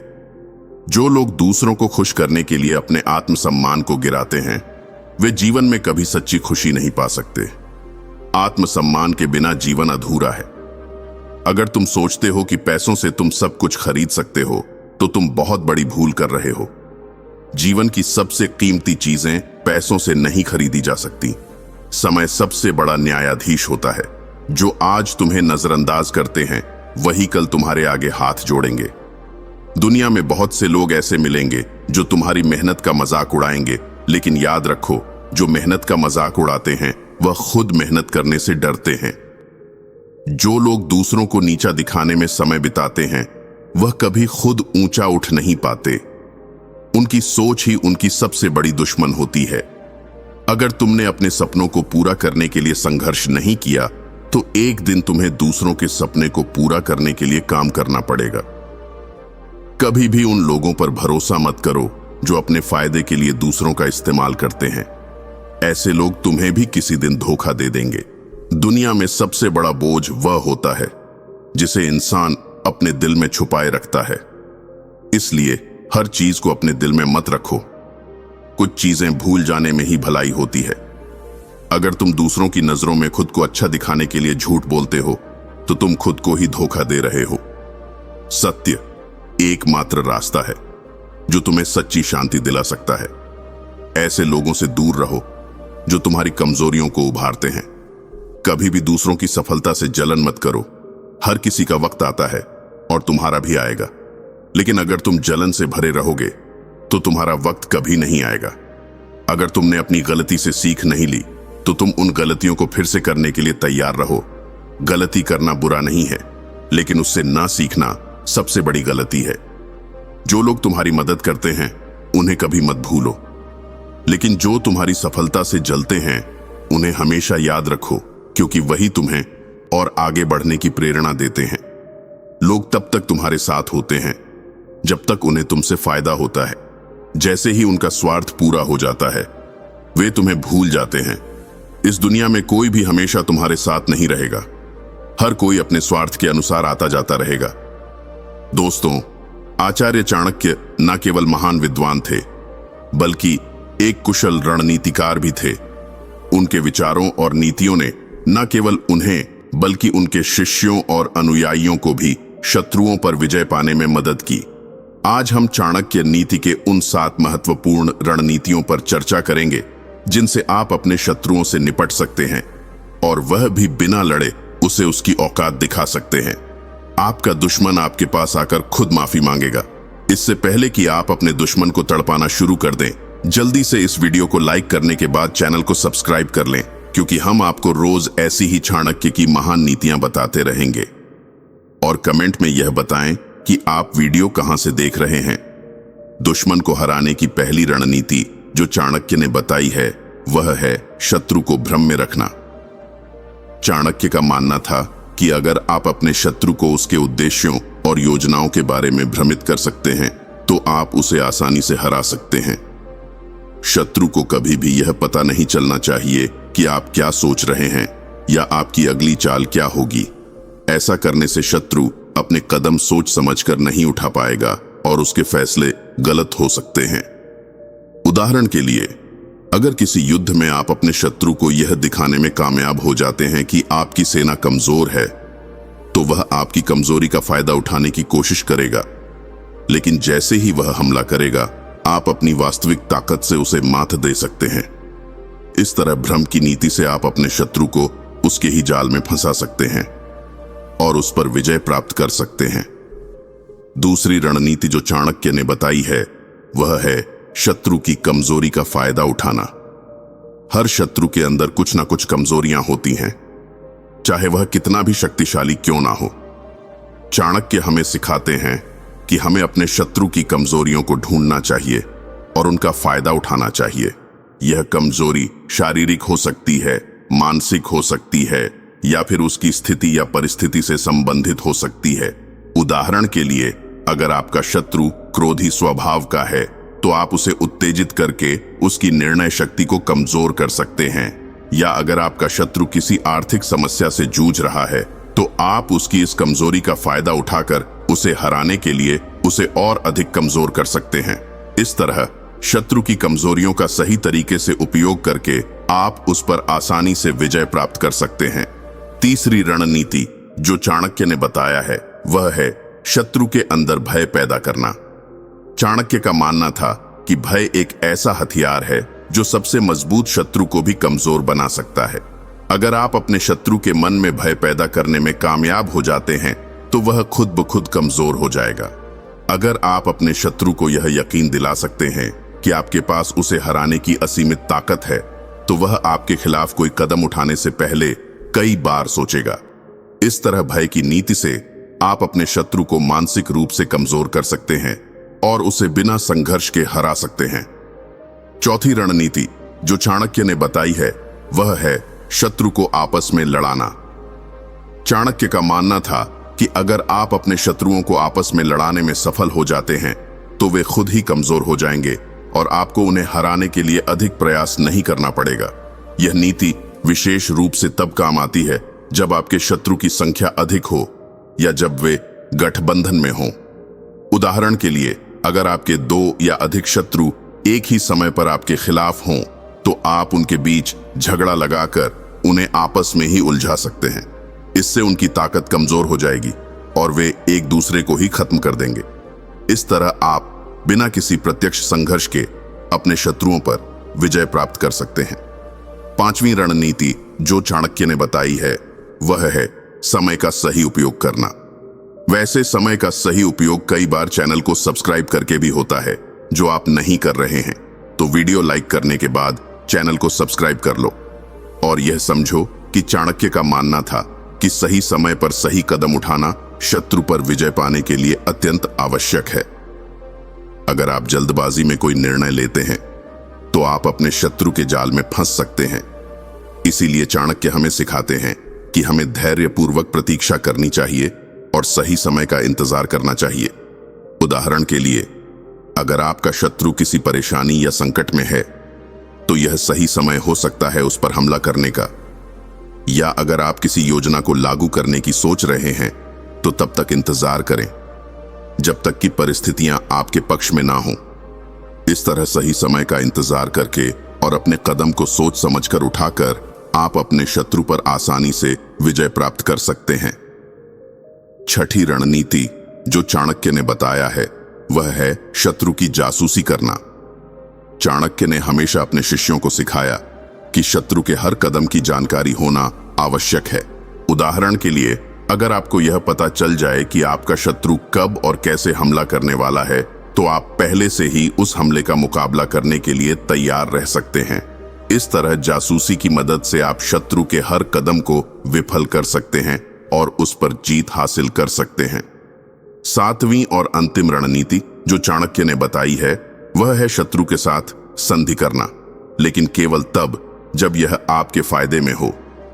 जो लोग दूसरों को खुश करने के लिए अपने आत्मसम्मान को गिराते हैं, वे जीवन में कभी सच्ची खुशी नहीं पा सकते। आत्मसम्मान के बिना जीवन अधूरा है। अगर तुम सोचते हो कि पैसों से तुम सब कुछ खरीद सकते हो, तो तुम बहुत बड़ी भूल कर रहे हो। जीवन की सबसे कीमती चीजें पैसों से नहीं खरीदी जा सकती। समय सबसे बड़ा न्यायाधीश होता है। जो आज तुम्हें नजरअंदाज करते हैं, वही कल तुम्हारे आगे हाथ जोड़ेंगे। दुनिया में बहुत से लोग ऐसे मिलेंगे जो तुम्हारी मेहनत का मजाक उड़ाएंगे, लेकिन याद रखो, जो मेहनत का मजाक उड़ाते हैं वह खुद मेहनत करने से डरते हैं। जो लोग दूसरों को नीचा दिखाने में समय बिताते हैं, वह कभी खुद ऊंचा उठ नहीं पाते। उनकी सोच ही उनकी सबसे बड़ी दुश्मन होती है। अगर तुमने अपने सपनों को पूरा करने के लिए संघर्ष नहीं किया, तो एक दिन तुम्हें दूसरों के सपने को पूरा करने के लिए काम करना पड़ेगा। कभी भी उन लोगों पर भरोसा मत करो जो अपने फायदे के लिए दूसरों का इस्तेमाल करते हैं। ऐसे लोग तुम्हें भी किसी दिन धोखा दे देंगे। दुनिया में सबसे बड़ा बोझ वह होता है जिसे इंसान अपने दिल में छुपाए रखता है। इसलिए हर चीज को अपने दिल में मत रखो। कुछ चीजें भूल जाने में ही भलाई होती है। अगर तुम दूसरों की नजरों में खुद को अच्छा दिखाने के लिए झूठ बोलते हो तो तुम खुद को ही धोखा दे रहे हो। सत्य एकमात्र रास्ता है जो तुम्हें सच्ची शांति दिला सकता है। ऐसे लोगों से दूर रहो जो तुम्हारी कमजोरियों को उभारते हैं। कभी भी दूसरों की सफलता से जलन मत करो। हर किसी का वक्त आता है और तुम्हारा भी आएगा, लेकिन अगर तुम जलन से भरे रहोगे तो तुम्हारा वक्त कभी नहीं आएगा। अगर तुमने अपनी गलती से सीख नहीं ली तो तुम उन गलतियों को फिर से करने के लिए तैयार रहो। गलती करना बुरा नहीं है, लेकिन उससे ना सीखना सबसे बड़ी गलती है। जो लोग तुम्हारी मदद करते हैं उन्हें कभी मत भूलो, लेकिन जो तुम्हारी सफलता से जलते हैं उन्हें हमेशा याद रखो, क्योंकि वही तुम्हें और आगे बढ़ने की प्रेरणा देते हैं। लोग तब तक तुम्हारे साथ होते हैं जब तक उन्हें तुमसे फायदा होता है। जैसे ही उनका स्वार्थ पूरा हो जाता है वे तुम्हें भूल जाते हैं। इस दुनिया में कोई भी हमेशा तुम्हारे साथ नहीं रहेगा। हर कोई अपने स्वार्थ के अनुसार आता जाता रहेगा। दोस्तों, आचार्य चाणक्य न केवल महान विद्वान थे बल्कि एक कुशल रणनीतिकार भी थे। उनके विचारों और नीतियों ने न केवल उन्हें बल्कि उनके शिष्यों और अनुयायियों को भी शत्रुओं पर विजय पाने में मदद की। आज हम चाणक्य नीति के उन 7 महत्वपूर्ण रणनीतियों पर चर्चा करेंगे जिनसे आप अपने शत्रुओं से निपट सकते हैं, और वह भी बिना लड़े उसे उसकी औकात दिखा सकते हैं। आपका दुश्मन आपके पास आकर खुद माफी मांगेगा। इससे पहले कि आप अपने दुश्मन को तड़पाना शुरू कर दें, जल्दी से इस वीडियो को लाइक करने के बाद चैनल को सब्सक्राइब कर लें, क्योंकि हम आपको रोज ऐसी ही चाणक्य की महान नीतियां बताते रहेंगे। और कमेंट में यह बताएं कि आप वीडियो कहां से देख रहे हैं। दुश्मन को हराने की पहली रणनीति जो चाणक्य ने बताई है वह है शत्रु को भ्रम में रखना। चाणक्य का मानना था कि अगर आप अपने शत्रु को उसके उद्देश्यों और योजनाओं के बारे में भ्रमित कर सकते हैं तो आप उसे आसानी से हरा सकते हैं। शत्रु को कभी भी यह पता नहीं चलना चाहिए कि आप क्या सोच रहे हैं या आपकी अगली चाल क्या होगी। ऐसा करने से शत्रु अपने कदम सोच समझकर नहीं उठा पाएगा और उसके फैसले गलत हो सकते हैं। उदाहरण के लिए, अगर किसी युद्ध में आप अपने शत्रु को यह दिखाने में कामयाब हो जाते हैं कि आपकी सेना कमजोर है, तो वह आपकी कमजोरी का फायदा उठाने की कोशिश करेगा। लेकिन जैसे ही वह हमला करेगा, आप अपनी वास्तविक ताकत से उसे मात दे सकते हैं। इस तरह भ्रम की नीति से आप अपने शत्रु को उसके ही जाल में फंसा सकते हैं और उस पर विजय प्राप्त कर सकते हैं। दूसरी रणनीति जो चाणक्य ने बताई है वह है शत्रु की कमजोरी का फायदा उठाना। हर शत्रु के अंदर कुछ ना कुछ कमजोरियां होती हैं, चाहे वह कितना भी शक्तिशाली क्यों ना हो। चाणक्य हमें सिखाते हैं कि हमें अपने शत्रु की कमजोरियों को ढूंढना चाहिए और उनका फायदा उठाना चाहिए। यह कमजोरी शारीरिक हो सकती है, मानसिक हो सकती है, या फिर उसकी स्थिति या परिस्थिति से संबंधित हो सकती है। उदाहरण के लिए, अगर आपका शत्रु क्रोधी स्वभाव का है तो आप उसे उत्तेजित करके उसकी निर्णय शक्ति को कमजोर कर सकते हैं। या अगर आपका शत्रु किसी आर्थिक समस्या से जूझ रहा है तो आप उसकी इस कमजोरी का फायदा उठाकर उसे हराने के लिए उसे और अधिक कमजोर कर सकते हैं। इस तरह शत्रु की कमजोरियों का सही तरीके से उपयोग करके आप उस पर आसानी से विजय प्राप्त कर सकते हैं। तीसरी रणनीति जो चाणक्य ने बताया है वह है शत्रु के अंदर भय पैदा करना। चाणक्य का मानना था कि भय एक ऐसा हथियार है जो सबसे मजबूत शत्रु को भी कमजोर बना सकता है। अगर आप अपने शत्रु के मन में भय पैदा करने में कामयाब हो जाते हैं तो वह खुद ब खुद कमजोर हो जाएगा। अगर आप अपने शत्रु को यह यकीन दिला सकते हैं कि आपके पास उसे हराने की असीमित ताकत है, तो वह आपके खिलाफ कोई कदम उठाने से पहले कई बार सोचेगा। इस तरह भय की नीति से आप अपने शत्रु को मानसिक रूप से कमजोर कर सकते हैं और उसे बिना संघर्ष के हरा सकते हैं। चौथी रणनीति जो चाणक्य ने बताई है वह है शत्रु को आपस में लड़ाना। चाणक्य का मानना था कि अगर आप अपने शत्रुओं को आपस में लड़ाने में सफल हो जाते हैं तो वे खुद ही कमजोर हो जाएंगे और आपको उन्हें हराने के लिए अधिक प्रयास नहीं करना पड़ेगा। यह नीति विशेष रूप से तब काम आती है जब आपके शत्रु की संख्या अधिक हो या जब वे गठबंधन में हों। उदाहरण के लिए, अगर आपके 2 या अधिक शत्रु एक ही समय पर आपके खिलाफ हों, तो आप उनके बीच झगड़ा लगाकर उन्हें आपस में ही उलझा सकते हैं। इससे उनकी ताकत कमजोर हो जाएगी और वे एक दूसरे को ही खत्म कर देंगे। इस तरह आप बिना किसी प्रत्यक्ष संघर्ष के अपने शत्रुओं पर विजय प्राप्त कर सकते हैं। 5वीं रणनीति जो चाणक्य ने बताई है वह है समय का सही उपयोग करना। वैसे समय का सही उपयोग कई बार चैनल को सब्सक्राइब करके भी होता है। जो आप नहीं कर रहे हैं तो वीडियो लाइक करने के बाद चैनल को सब्सक्राइब कर लो और यह समझो कि चाणक्य का मानना था कि सही समय पर सही कदम उठाना शत्रु पर विजय पाने के लिए अत्यंत आवश्यक है। अगर आप जल्दबाजी में कोई निर्णय लेते हैं तो आप अपने शत्रु के जाल में फंस सकते हैं। इसीलिए चाणक्य हमें सिखाते हैं कि हमें धैर्यपूर्वक प्रतीक्षा करनी चाहिए और सही समय का इंतजार करना चाहिए। उदाहरण के लिए, अगर आपका शत्रु किसी परेशानी या संकट में है तो यह सही समय हो सकता है उस पर हमला करने का। या अगर आप किसी योजना को लागू करने की सोच रहे हैं तो तब तक इंतजार करें जब तक कि परिस्थितियां आपके पक्ष में ना हों। इस तरह सही समय का इंतजार करके और अपने कदम को सोच समझकर उठाकर आप अपने शत्रु पर आसानी से विजय प्राप्त कर सकते हैं। 6ठी रणनीति जो चाणक्य ने बताया है वह है शत्रु की जासूसी करना। चाणक्य ने हमेशा अपने शिष्यों को सिखाया कि शत्रु के हर कदम की जानकारी होना आवश्यक है। उदाहरण के लिए, अगर आपको यह पता चल जाए कि आपका शत्रु कब और कैसे हमला करने वाला है तो आप पहले से ही उस हमले का मुकाबला करने के लिए तैयार रह सकते हैं। इस तरह जासूसी की मदद से आप शत्रु के हर कदम को विफल कर सकते हैं और उस पर जीत हासिल कर सकते हैं। 7वीं और अंतिम रणनीति जो चाणक्य ने बताई है वह है शत्रु के साथ संधि करना, लेकिन केवल तब जब यह आपके फायदे में हो।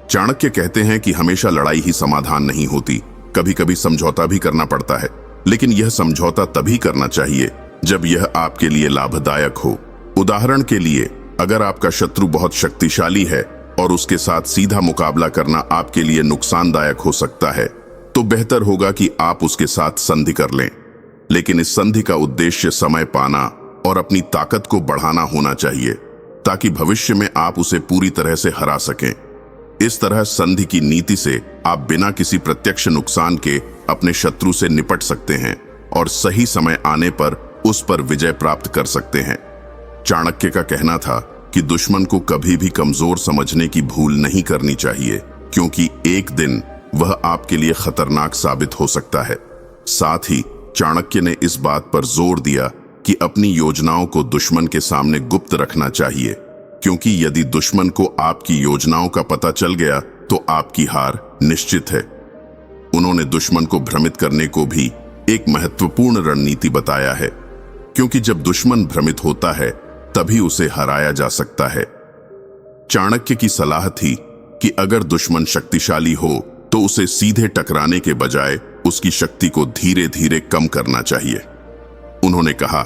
चाणक्य कहते हैं कि हमेशा लड़ाई ही समाधान नहीं होती, कभी कभी समझौता भी करना पड़ता है, लेकिन यह समझौता तभी करना चाहिए जब यह आपके लिए लाभदायक हो। उदाहरण के लिए, अगर आपका शत्रु बहुत शक्तिशाली है और उसके साथ सीधा मुकाबला करना आपके लिए नुकसानदायक हो सकता है, तो बेहतर होगा कि आप उसके साथ संधि कर लें। लेकिन इस संधि का उद्देश्य समय पाना और अपनी ताकत को बढ़ाना होना चाहिए ताकि भविष्य में आप उसे पूरी तरह से हरा सकें। इस तरह संधि की नीति से आप बिना किसी प्रत्यक्ष नुकसान के अपने शत्रु से निपट सकते हैं और सही समय आने पर उस पर विजय प्राप्त कर सकते हैं। चाणक्य का कहना था कि दुश्मन को कभी भी कमजोर समझने की भूल नहीं करनी चाहिए, क्योंकि एक दिन वह आपके लिए खतरनाक साबित हो सकता है। साथ ही चाणक्य ने इस बात पर जोर दिया कि अपनी योजनाओं को दुश्मन के सामने गुप्त रखना चाहिए, क्योंकि यदि दुश्मन को आपकी योजनाओं का पता चल गया तो आपकी हार निश्चित है। उन्होंने दुश्मन को भ्रमित करने को भी एक महत्वपूर्ण रणनीति बताया है, क्योंकि जब दुश्मन भ्रमित होता है तभी उसे हराया जा सकता है। चाणक्य की सलाह थी कि अगर दुश्मन शक्तिशाली हो तो उसे सीधे टकराने के बजाय उसकी शक्ति को धीरे धीरे कम करना चाहिए। उन्होंने कहा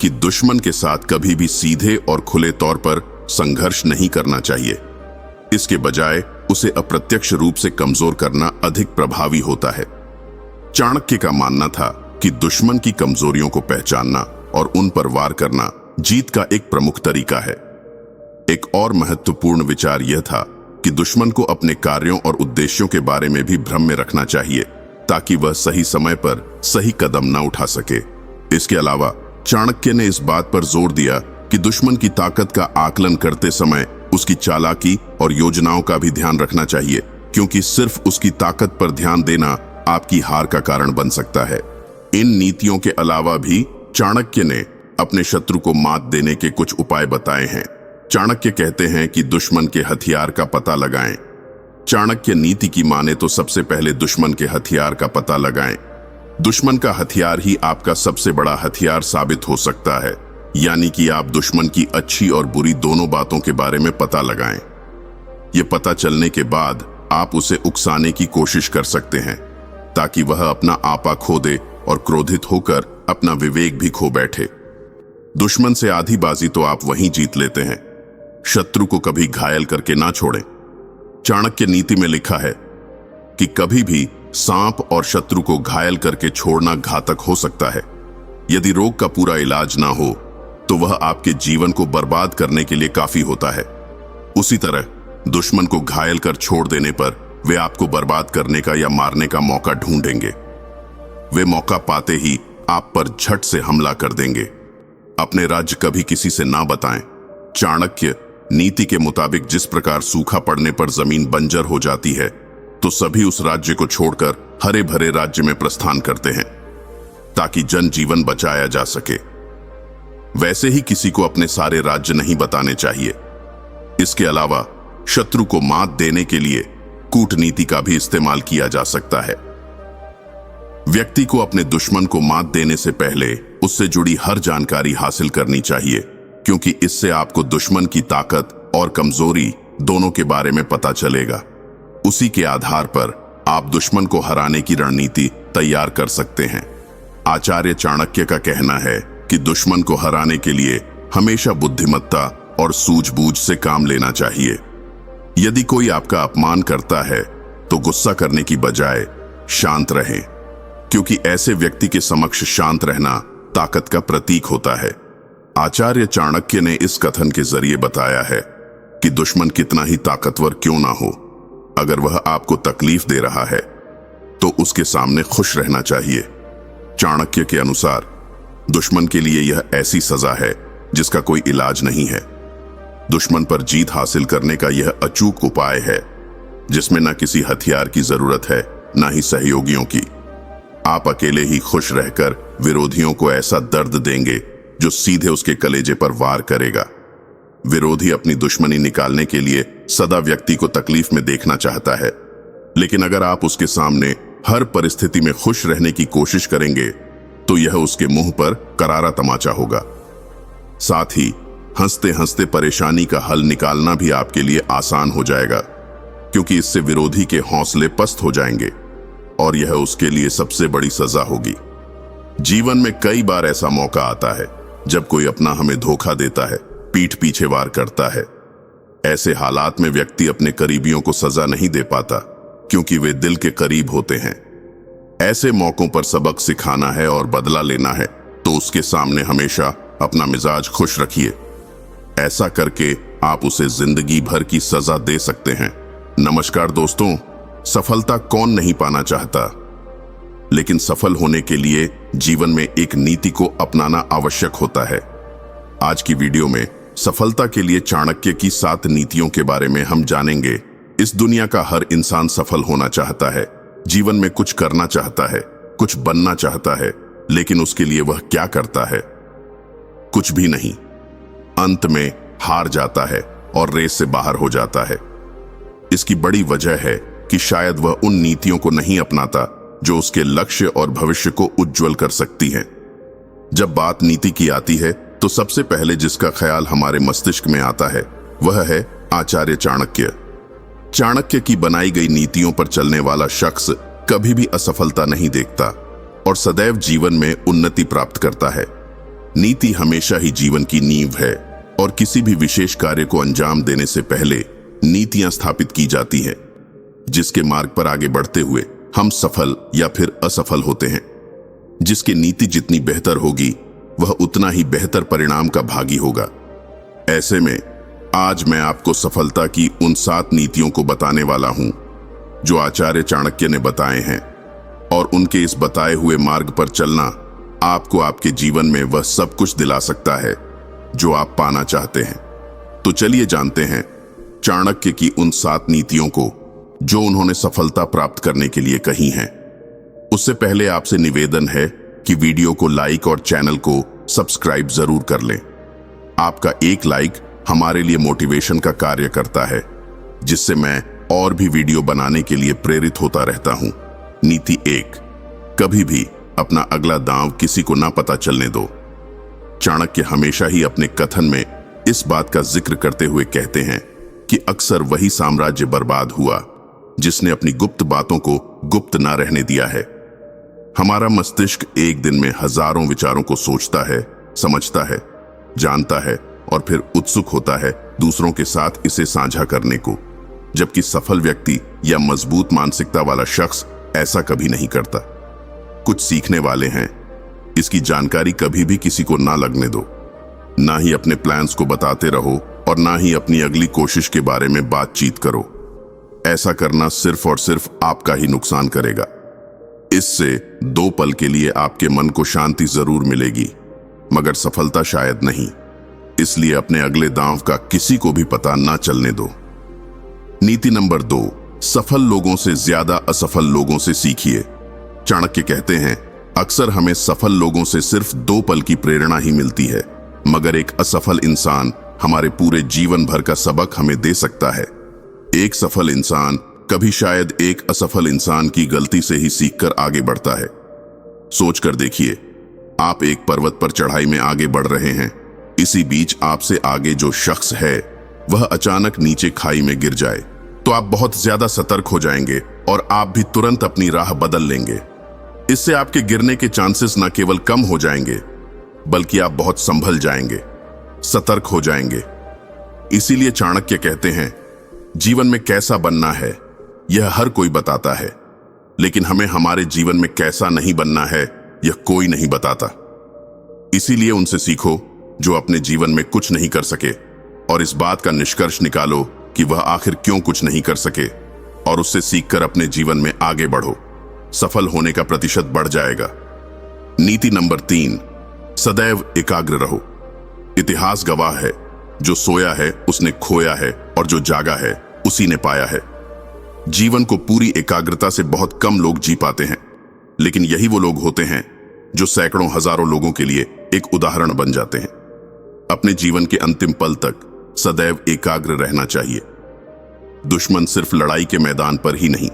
कि दुश्मन के साथ कभी भी सीधे और खुले तौर पर संघर्ष नहीं करना चाहिए। इसके बजाय उसे अप्रत्यक्ष रूप से कमजोर करना अधिक प्रभावी होता है। चाणक्य का मानना था कि दुश्मन की कमजोरियों को पहचानना और उन पर वार करना जीत का एक प्रमुख तरीका है। एक और महत्वपूर्ण विचार यह था कि दुश्मन को अपने कार्यों और उद्देश्यों के बारे में भी भ्रम में रखना चाहिए ताकि वह सही समय पर सही कदम न उठा सके। इसके अलावा चाणक्य ने इस बात पर जोर दिया कि दुश्मन की ताकत का आकलन करते समय उसकी चालाकी और योजनाओं का भी ध्यान रखना चाहिए, क्योंकि सिर्फ उसकी ताकत पर ध्यान देना आपकी हार का कारण बन सकता है। इन नीतियों के अलावा भी चाणक्य ने अपने शत्रु को मात देने के कुछ उपाय बताए हैं। चाणक्य कहते हैं कि दुश्मन के हथियार का पता लगाएं। चाणक्य नीति की माने तो सबसे पहले दुश्मन के हथियार का पता लगाएं। दुश्मन का हथियार ही आपका सबसे बड़ा हथियार साबित हो सकता है, यानी कि आप दुश्मन की अच्छी और बुरी दोनों बातों के बारे में पता लगाएं। ये पता चलने के बाद आप उसे उकसाने की कोशिश कर सकते हैं ताकि वह अपना आपा खो दे और क्रोधित होकर अपना विवेक भी खो बैठे। दुश्मन से आधी बाजी तो आप वहीं जीत लेते हैं। शत्रु को कभी घायल करके ना छोड़ें। चाणक्य नीति में लिखा है कि कभी भी सांप और शत्रु को घायल करके छोड़ना घातक हो सकता है। यदि रोग का पूरा इलाज ना हो तो वह आपके जीवन को बर्बाद करने के लिए काफी होता है। उसी तरह दुश्मन को घायल कर छोड़ देने पर वे आपको बर्बाद करने का या मारने का मौका ढूंढेंगे। वे मौका पाते ही आप पर झट से हमला कर देंगे। अपने राज्य कभी किसी से ना बताएं। चाणक्य नीति के मुताबिक जिस प्रकार सूखा पड़ने पर जमीन बंजर हो जाती है तो सभी उस राज्य को छोड़कर हरे भरे राज्य में प्रस्थान करते हैं ताकि जनजीवन बचाया जा सके। वैसे ही किसी को अपने सारे राज्य नहीं बताने चाहिए। इसके अलावा शत्रु को मात देने के लिए कूटनीति का भी इस्तेमाल किया जा सकता है। व्यक्ति को अपने दुश्मन को मात देने से पहले उससे जुड़ी हर जानकारी हासिल करनी चाहिए, क्योंकि इससे आपको दुश्मन की ताकत और कमजोरी दोनों के बारे में पता चलेगा। उसी के आधार पर आप दुश्मन को हराने की रणनीति तैयार कर सकते हैं। आचार्य चाणक्य का कहना है कि दुश्मन को हराने के लिए हमेशा बुद्धिमत्ता और सूझबूझ से काम लेना चाहिए। यदि कोई आपका अपमान करता है तो गुस्सा करने की बजाय शांत रहें, क्योंकि ऐसे व्यक्ति के समक्ष शांत रहना ताकत का प्रतीक होता है। आचार्य चाणक्य ने इस कथन के जरिए बताया है कि दुश्मन कितना ही ताकतवर क्यों ना हो, अगर वह आपको तकलीफ दे रहा है तो उसके सामने खुश रहना चाहिए। चाणक्य के अनुसार दुश्मन के लिए यह ऐसी सजा है जिसका कोई इलाज नहीं है। दुश्मन पर जीत हासिल करने का यह अचूक उपाय है जिसमें न किसी हथियार की जरूरत है न ही सहयोगियों की। आप अकेले ही खुश रहकर विरोधियों को ऐसा दर्द देंगे जो सीधे उसके कलेजे पर वार करेगा। विरोधी अपनी दुश्मनी निकालने के लिए सदा व्यक्ति को तकलीफ में देखना चाहता है, लेकिन अगर आप उसके सामने हर परिस्थिति में खुश रहने की कोशिश करेंगे तो यह उसके मुंह पर करारा तमाचा होगा। साथ ही हंसते हंसते परेशानी का हल निकालना भी आपके लिए आसान हो जाएगा, क्योंकि इससे विरोधी के हौसले पस्त हो जाएंगे और यह उसके लिए सबसे बड़ी सजा होगी। जीवन में कई बार ऐसा मौका आता है जब कोई अपना हमें धोखा देता है, पीठ पीछे वार करता है। ऐसे हालात में व्यक्ति अपने करीबियों को सजा नहीं दे पाता, क्योंकि वे दिल के करीब होते हैं। ऐसे मौकों पर सबक सिखाना है और बदला लेना है तो उसके सामने हमेशा अपना मिजाज खुश रखिए। ऐसा करके आप उसे जिंदगी भर की सजा दे सकते हैं। नमस्कार दोस्तों, सफलता कौन नहीं पाना चाहता, लेकिन सफल होने के लिए जीवन में एक नीति को अपनाना आवश्यक होता है। आज की वीडियो में सफलता के लिए चाणक्य की 7 नीतियों के बारे में हम जानेंगे। इस दुनिया का हर इंसान सफल होना चाहता है, जीवन में कुछ करना चाहता है, कुछ बनना चाहता है, लेकिन उसके लिए वह क्या करता है? कुछ भी नहीं। अंत में हार जाता है और रेस से बाहर हो जाता है। इसकी बड़ी वजह है कि शायद वह उन नीतियों को नहीं अपनाता जो उसके लक्ष्य और भविष्य को उज्जवल कर सकती हैं। जब बात नीति की आती है तो सबसे पहले जिसका ख्याल हमारे मस्तिष्क में आता है वह है आचार्य चाणक्य। चाणक्य की बनाई गई नीतियों पर चलने वाला शख्स कभी भी असफलता नहीं देखता और सदैव जीवन में उन्नति प्राप्त करता है। नीति हमेशा ही जीवन की नींव है और किसी भी विशेष कार्य को अंजाम देने से पहले नीतियां स्थापित की जाती हैं, जिसके मार्ग पर आगे बढ़ते हुए हम सफल या फिर असफल होते हैं। जिसकी नीति जितनी बेहतर होगी वह उतना ही बेहतर परिणाम का भागी होगा। ऐसे में आज मैं आपको सफलता की उन 7 नीतियों को बताने वाला हूं जो आचार्य चाणक्य ने बताए हैं, और उनके इस बताए हुए मार्ग पर चलना आपको आपके जीवन में वह सब कुछ दिला सकता है जो आप पाना चाहते हैं। तो चलिए जानते हैं चाणक्य की उन 7 नीतियों को जो उन्होंने सफलता प्राप्त करने के लिए कही हैं। उससे पहले आपसे निवेदन है कि वीडियो को लाइक और चैनल को सब्सक्राइब जरूर कर लें। आपका एक लाइक हमारे लिए मोटिवेशन का कार्य करता है, जिससे मैं और भी वीडियो बनाने के लिए प्रेरित होता रहता हूं। नीति 1, कभी भी अपना अगला दांव किसी को ना पता चलने दो। चाणक्य हमेशा ही अपने कथन में इस बात का जिक्र करते हुए कहते हैं कि अक्सर वही साम्राज्य बर्बाद हुआ जिसने अपनी गुप्त बातों को गुप्त ना रहने दिया है। हमारा मस्तिष्क एक दिन में हजारों विचारों को सोचता है, समझता है जानता है और फिर उत्सुक होता है दूसरों के साथ इसे साझा करने को, जबकि सफल व्यक्ति या मजबूत मानसिकता वाला शख्स ऐसा कभी नहीं करता। कुछ सीखने वाले हैं, इसकी जानकारी कभी भी किसी को ना लगने दो। ना ही अपने प्लान्स को बताते रहो और ना ही अपनी अगली कोशिश के बारे में बातचीत करो। ऐसा करना सिर्फ और सिर्फ आपका ही नुकसान करेगा। इससे 2 पल के लिए आपके मन को शांति जरूर मिलेगी, मगर सफलता शायद नहीं। इसलिए अपने अगले दांव का किसी को भी पता ना चलने दो। नीति नंबर 2, सफल लोगों से ज्यादा असफल लोगों से सीखिए। चाणक्य कहते हैं, अक्सर हमें सफल लोगों से सिर्फ 2 पल की प्रेरणा ही मिलती है, मगर एक असफल इंसान हमारे पूरे जीवन भर का सबक हमें दे सकता है। एक सफल इंसान कभी शायद एक असफल इंसान की गलती से ही सीखकर आगे बढ़ता है। सोचकर देखिए, आप एक पर्वत पर चढ़ाई में आगे बढ़ रहे हैं। इसी बीच आपसे आगे जो शख्स है वह अचानक नीचे खाई में गिर जाए, तो आप बहुत ज्यादा सतर्क हो जाएंगे और आप भी तुरंत अपनी राह बदल लेंगे। इससे आपके गिरने के चांसेस न केवल कम हो जाएंगे, बल्कि आप बहुत संभल जाएंगे, सतर्क हो जाएंगे। इसीलिए चाणक्य कहते हैं, जीवन में कैसा बनना है यह हर कोई बताता है, लेकिन हमें हमारे जीवन में कैसा नहीं बनना है यह कोई नहीं बताता। इसीलिए उनसे सीखो जो अपने जीवन में कुछ नहीं कर सके, और इस बात का निष्कर्ष निकालो कि वह आखिर क्यों कुछ नहीं कर सके, और उससे सीखकर अपने जीवन में आगे बढ़ो। सफल होने का प्रतिशत बढ़ जाएगा। नीति नंबर 3, सदैव एकाग्र रहो। इतिहास गवाह है, जो सोया है उसने खोया है और जो जागा है उसी ने पाया है। जीवन को पूरी एकाग्रता से बहुत कम लोग जी पाते हैं, लेकिन यही वो लोग होते हैं जो सैकड़ों हजारों लोगों के लिए एक उदाहरण बन जाते हैं। अपने जीवन के अंतिम पल तक सदैव एकाग्र रहना चाहिए। दुश्मन सिर्फ लड़ाई के मैदान पर ही नहीं,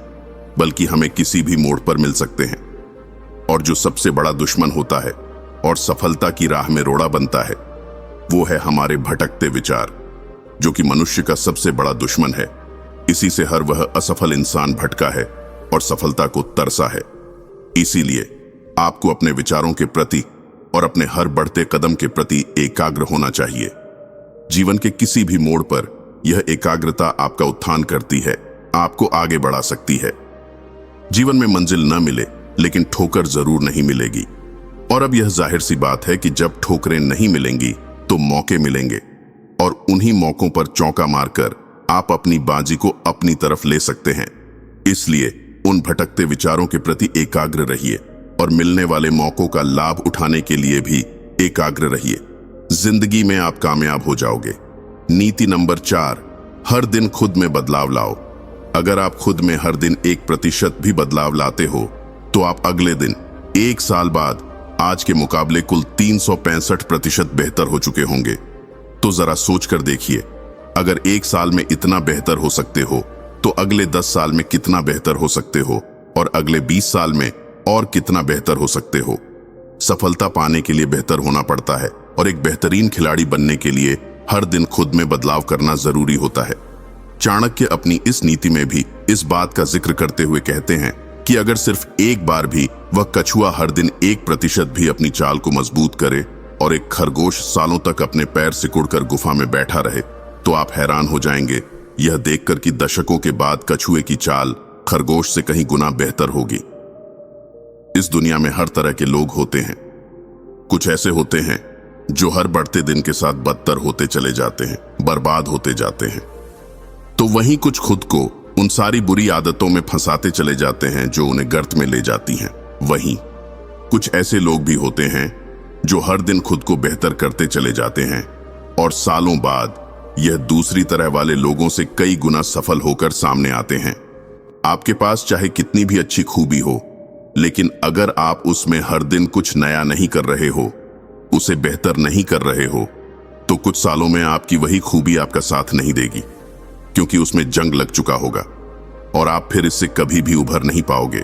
बल्कि हमें किसी भी मोड़ पर मिल सकते हैं। और जो सबसे बड़ा दुश्मन होता है और सफलता की राह में रोड़ा बनता है, वो है हमारे भटकते विचार, जो कि मनुष्य का सबसे बड़ा दुश्मन है। इसी से हर वह असफल इंसान भटका है और सफलता को तरसा है। इसीलिए आपको अपने विचारों के प्रति और अपने हर बढ़ते कदम के प्रति एकाग्र होना चाहिए। जीवन के किसी भी मोड़ पर यह एकाग्रता आपका उत्थान करती है, आपको आगे बढ़ा सकती है। जीवन में मंजिल न मिले, लेकिन ठोकर जरूर नहीं मिलेगी। और अब यह जाहिर सी बात है कि जब ठोकरें नहीं मिलेंगी तो मौके मिलेंगे, और उन्हीं मौकों पर चौका मारकर आप अपनी बाजी को अपनी तरफ ले सकते हैं। इसलिए उन भटकते विचारों के प्रति एकाग्र रहिए और मिलने वाले मौकों का लाभ उठाने के लिए भी एकाग्र रहिए। जिंदगी में आप कामयाब हो जाओगे। नीति नंबर 4, हर दिन खुद में बदलाव लाओ। अगर आप खुद में हर दिन 1% भी बदलाव लाते हो, तो आप अगले दिन 1 साल बाद आज के मुकाबले कुल 365% बेहतर हो चुके होंगे। तो जरा सोच कर देखिए, अगर 1 साल में इतना बेहतर हो सकते हो, तो अगले 10 साल में कितना बेहतर हो सकते हो, और अगले 20 साल में और कितना बेहतर हो सकते हो। सफलता पाने के लिए बेहतर होना पड़ता है, और एक बेहतरीन खिलाड़ी बनने के लिए हर दिन खुद में बदलाव करना जरूरी होता है। चाणक्य अपनी इस नीति में भी इस बात का जिक्र करते हुए कहते हैं कि अगर सिर्फ एक बार भी वह कछुआ हर दिन 1% भी अपनी चाल को मजबूत करे और एक खरगोश सालों तक अपने पैर सिकुड़कर गुफा में बैठा रहे, तो आप हैरान हो जाएंगे यह देखकर कि दशकों के बाद कछुए की चाल खरगोश से कहीं गुना बेहतर होगी। इस दुनिया में हर तरह के लोग होते हैं। कुछ ऐसे होते हैं जो हर बढ़ते दिन के साथ बदतर होते चले जाते हैं, बर्बाद होते जाते हैं। तो वहीं कुछ खुद को उन सारी बुरी आदतों में फंसाते चले जाते हैं जो उन्हें गर्त में ले जाती हैं। वहीं कुछ ऐसे लोग भी होते हैं जो हर दिन खुद को बेहतर करते चले जाते हैं, और सालों बाद यह दूसरी तरह वाले लोगों से कई गुना सफल होकर सामने आते हैं। आपके पास चाहे कितनी भी अच्छी खूबी हो, लेकिन अगर आप उसमें हर दिन कुछ नया नहीं कर रहे हो, उसे बेहतर नहीं कर रहे हो, तो कुछ सालों में आपकी वही खूबी आपका साथ नहीं देगी, क्योंकि उसमें जंग लग चुका होगा और आप फिर इससे कभी भी उभर नहीं पाओगे।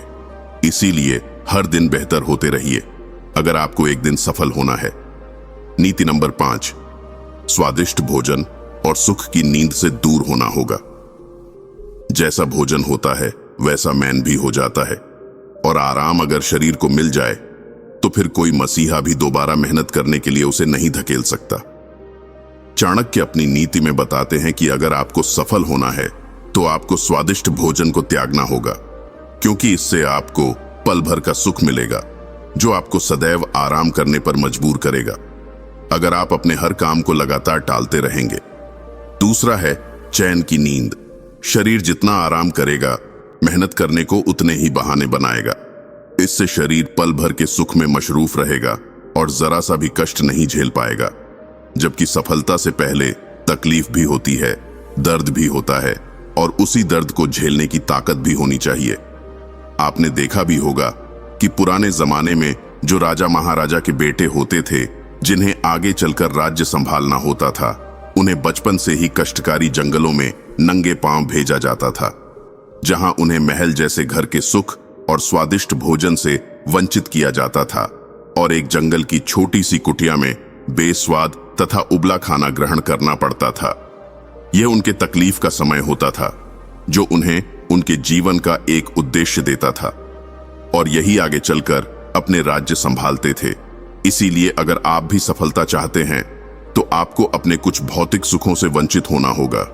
इसीलिए हर दिन बेहतर होते रहिए अगर आपको एक दिन सफल होना है। नीति नंबर 5, स्वादिष्ट भोजन और सुख की नींद से दूर होना होगा। जैसा भोजन होता है वैसा मैन भी हो जाता है, और आराम अगर शरीर को मिल जाए तो फिर कोई मसीहा भी दोबारा मेहनत करने के लिए उसे नहीं धकेल सकता। चाणक्य अपनी नीति में बताते हैं कि अगर आपको सफल होना है तो आपको स्वादिष्ट भोजन को त्यागना होगा, क्योंकि इससे आपको पल भर का सुख मिलेगा जो आपको सदैव आराम करने पर मजबूर करेगा अगर आप अपने हर काम को लगातार टालते रहेंगे। दूसरा है चैन की नींद। शरीर जितना आराम करेगा, मेहनत करने को उतने ही बहाने बनाएगा। इससे शरीर पल भर के सुख में मशरूफ रहेगा और जरा सा भी कष्ट नहीं झेल पाएगा। जबकि सफलता से पहले तकलीफ भी होती है, दर्द भी होता है, और उसी दर्द को झेलने की ताकत भी होनी चाहिए। आपने देखा भी होगा कि पुराने जमाने में जो राजा महाराजा के बेटे होते थे, जिन्हें आगे चलकर राज्य संभालना होता था, उन्हें बचपन से ही कष्टकारी जंगलों में नंगे पांव भेजा जाता था, जहां उन्हें महल जैसे घर के सुख और स्वादिष्ट भोजन से वंचित किया जाता था और एक जंगल की छोटी सी कुटिया में बेस्वाद तथा उबला खाना ग्रहण करना पड़ता था। यह उनके तकलीफ का समय होता था, जो उन्हें उनके जीवन का एक उद्देश्य देता था, और यही आगे चलकर अपने राज्य संभालते थे। इसीलिए अगर आप भी सफलता चाहते हैं तो आपको अपने कुछ भौतिक सुखों से वंचित होना होगा,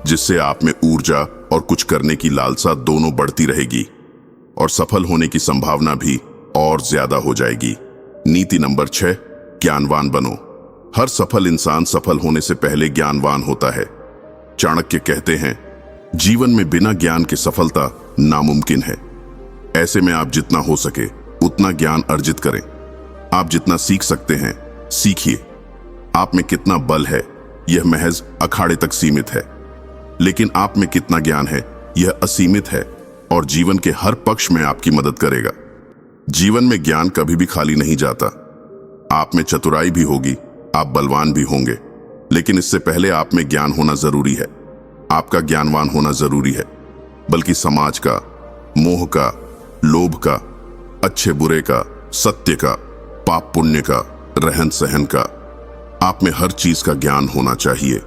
जिससे आप में ऊर्जा और कुछ करने की लालसा दोनों बढ़ती रहेगी और सफल होने की संभावना भी और ज्यादा हो जाएगी। नीति नंबर 6, ज्ञानवान बनो। हर सफल इंसान सफल होने से पहले ज्ञानवान होता है। चाणक्य कहते हैं, जीवन में बिना ज्ञान के सफलता नामुमकिन है। ऐसे में आप जितना हो सके उतना ज्ञान अर्जित करें। आप जितना सीख सकते हैं सीखिए। आप में कितना बल है यह महज अखाड़े तक सीमित है, लेकिन आप में कितना ज्ञान है यह असीमित है और जीवन के हर पक्ष में आपकी मदद करेगा। जीवन में ज्ञान कभी भी खाली नहीं जाता। आप में चतुराई भी होगी, आप बलवान भी होंगे, लेकिन इससे पहले आप में ज्ञान होना जरूरी है। आपका ज्ञानवान होना जरूरी है, बल्कि समाज का, मोह का, लोभ का, अच्छे बुरे का, सत्य का, पाप पुण्य का, रहन सहन का, आप में हर चीज का ज्ञान होना चाहिए।